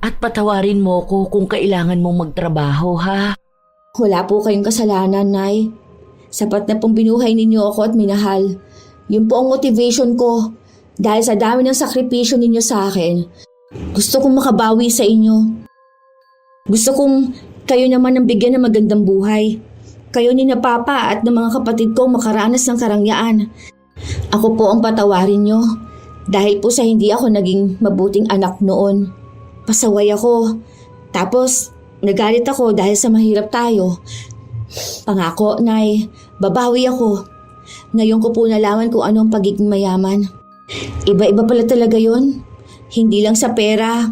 At patawarin mo ko kung kailangan mong magtrabaho, ha? Wala po kayong kasalanan, Nay. Sapat na pong binuhay ninyo ako at minahal. Yun po ang motivation ko. Dahil sa dami ng sakripisyo ninyo sa akin, gusto kong makabawi sa inyo. Gusto kong kayo naman ang bigyan ng magandang buhay. Kayo ni na Papa at ng mga kapatid ko makaranas ng karangyaan. Ako po ang patawarin nyo. Dahil po sa hindi ako naging mabuting anak noon. Pasaway ako. Tapos, nagalit ako dahil sa mahirap tayo. Pangako, Nay, babawi ako. Ngayon ko po nalaman kung ano ang pagiging mayaman. Iba-iba pala talaga yun. Hindi lang sa pera.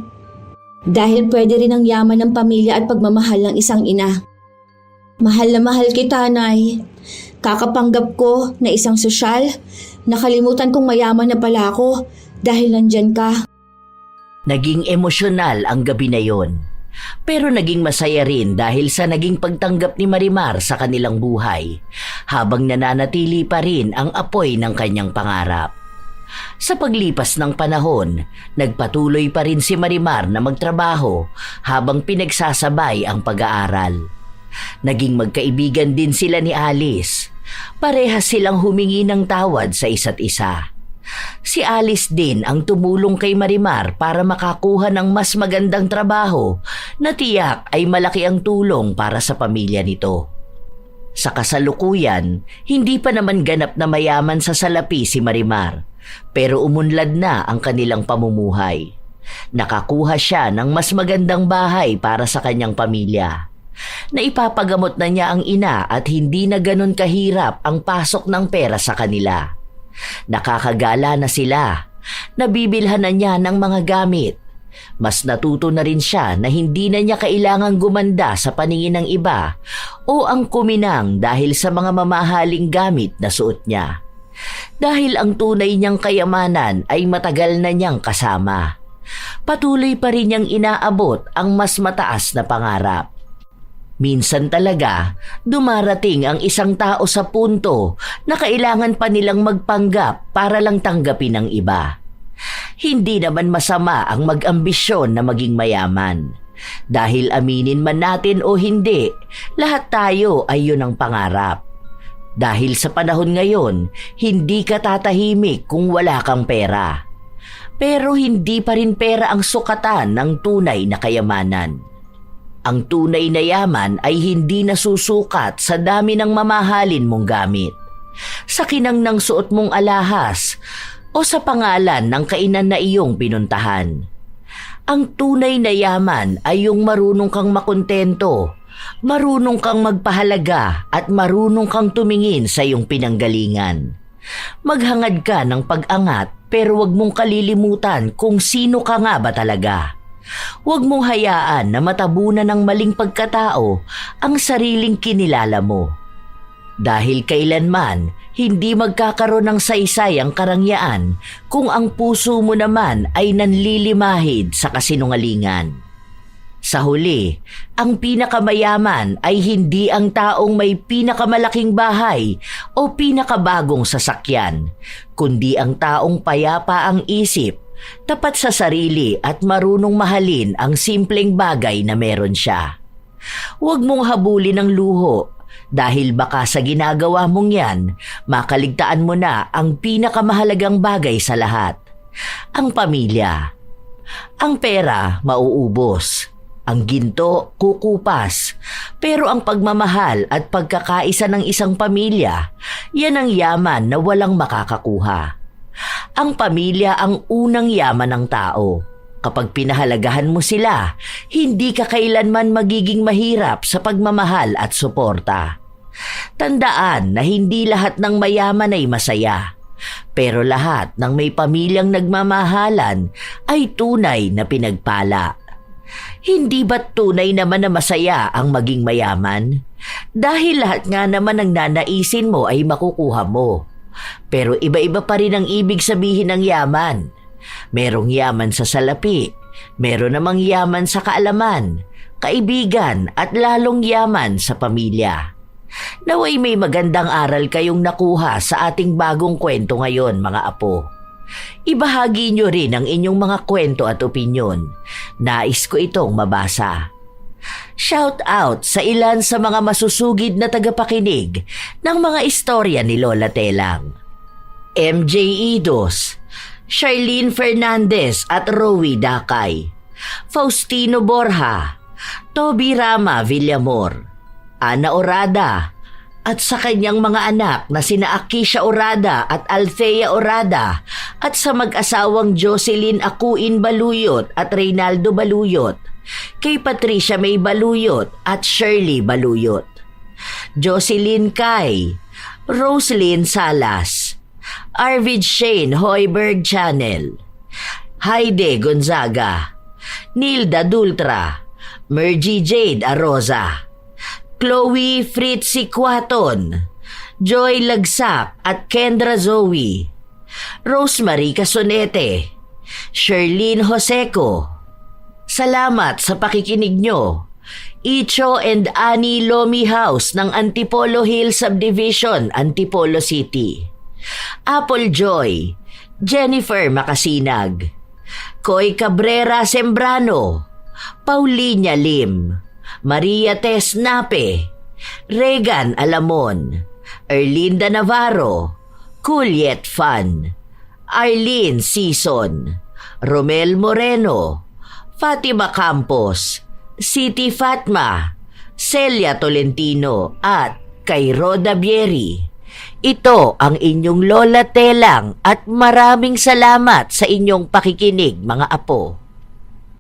Dahil pwede rin ang yaman ng pamilya at pagmamahal ng isang ina. Mahal na mahal kita, Nay. Kakapanggap ko na isang sosyal. Nakalimutan kong mayaman na pala ako dahil nandyan ka. Naging emosyonal ang gabi na yon. Pero naging masaya rin dahil sa naging pagtanggap ni Marimar sa kanilang buhay, habang nananatili pa rin ang apoy ng kanyang pangarap. Sa paglipas ng panahon, nagpatuloy pa rin si Marimar na magtrabaho habang pinagsasabay ang pag-aaral. Naging magkaibigan din sila ni Alice. Parehas silang humingi ng tawad sa isa't isa. Si Alice din ang tumulong kay Marimar para makakuha ng mas magandang trabaho na tiyak ay malaki ang tulong para sa pamilya nito. Sa kasalukuyan, hindi pa naman ganap na mayaman sa salapi si Marimar, pero umunlad na ang kanilang pamumuhay. Nakakuha siya ng mas magandang bahay para sa kanyang pamilya. Naipapagamot na niya ang ina at hindi na ganon kahirap ang pasok ng pera sa kanila. Nakakagala na sila. Nabibilhan na niya ng mga gamit. Mas natuto na rin siya na hindi na niya kailangang gumanda sa paningin ng iba o ang kuminang dahil sa mga mamahaling gamit na suot niya. Dahil ang tunay niyang kayamanan ay matagal na niyang kasama. Patuloy pa rin niyang inaabot ang mas mataas na pangarap. Minsan talaga, dumarating ang isang tao sa punto na kailangan pa nilang magpanggap para lang tanggapin ng iba. Hindi naman masama ang mag-ambisyon na maging mayaman. Dahil aminin man natin o hindi, lahat tayo ay yun ang pangarap. Dahil sa panahon ngayon, hindi ka tatahimik kung wala kang pera. Pero hindi pa rin pera ang sukatan ng tunay na kayamanan. Ang tunay na yaman ay hindi nasusukat sa dami ng mamahalin mong gamit, sa kinang ng suot mong alahas, o sa pangalan ng kainan na iyong pinuntahan. Ang tunay na yaman ay yung marunong kang makontento, marunong kang magpahalaga at marunong kang tumingin sa iyong pinanggalingan. Maghangad ka ng pag-angat pero wag mong kalilimutan kung sino ka nga ba talaga. Huwag mong hayaan na matabunan ng maling pagkatao ang sariling kinilala mo. Dahil kailanman, hindi magkakaroon ng saysay ang karangyaan kung ang puso mo naman ay nanlilimahid sa kasinungalingan. Sa huli, ang pinakamayaman ay hindi ang taong may pinakamalaking bahay o pinakabagong sasakyan, kundi ang taong payapa ang isip, tapat sa sarili at marunong mahalin ang simpleng bagay na meron siya. Huwag mong habulin ang luho dahil baka sa ginagawa mong yan, makaligtaan mo na ang pinakamahalagang bagay sa lahat, ang pamilya. Ang pera mauubos, ang ginto kukupas, pero ang pagmamahal at pagkakaisa ng isang pamilya, yan ang yaman na walang makakakuha. Ang pamilya ang unang yaman ng tao. Kapag pinahalagahan mo sila, hindi ka kailanman magiging mahirap sa pagmamahal at suporta. Tandaan na hindi lahat ng mayaman ay masaya, pero lahat ng may pamilyang nagmamahalan ay tunay na pinagpala. Hindi ba't tunay naman na masaya ang maging mayaman? Dahil lahat nga naman ng nanaisin mo ay makukuha mo. Pero iba-iba pa rin ang ibig sabihin ng yaman. Merong yaman sa salapi, meron namang yaman sa kaalaman, kaibigan at lalong yaman sa pamilya. Naway may magandang aral kayong nakuha sa ating bagong kwento ngayon, mga apo. Ibahagi nyo rin ang inyong mga kwento at opinyon. Nais ko itong mabasa. Shout out sa ilan sa mga masusugid na tagapakinig ng mga istorya ni Lola Telang. MJ Idos, Charlene Fernandez at Rowie Dakay, Faustino Borja, Toby Rama Villamor, Ana Orada, at sa kanyang mga anak na sina Akisha Orada at Althea Orada, at sa mag-asawang Jocelyn Akuin Baluyot at Reynaldo Baluyot, kay Patricia May Baluyot at Shirley Baluyot, Jocelyn Kai, Roslyn Salas, Arvid Shane Hoiberg Channel, Heide Gonzaga, Nilda Dultra, Mergy Jade Aroza, Chloe Fritzy Quaton, Joy Lagsak at Kendra Zoe, Rosemary Casonete, Sherlyn Joseco. Salamat sa pakikinig nyo. Icho and Annie Lomi House ng Antipolo Hill Subdivision, Antipolo City. Apple Joy, Jennifer Makasinag, Coy Cabrera Sembrano, Paulina Lim, Maria Tess Nape, Regan Alamon, Erlinda Navarro, Juliet Fan, Arlene Season, Romel Moreno, Fatima Campos, Siti Fatma, Celia Tolentino at kay Roda Bieri. Ito ang inyong Lola Telang at maraming salamat sa inyong pakikinig, mga apo.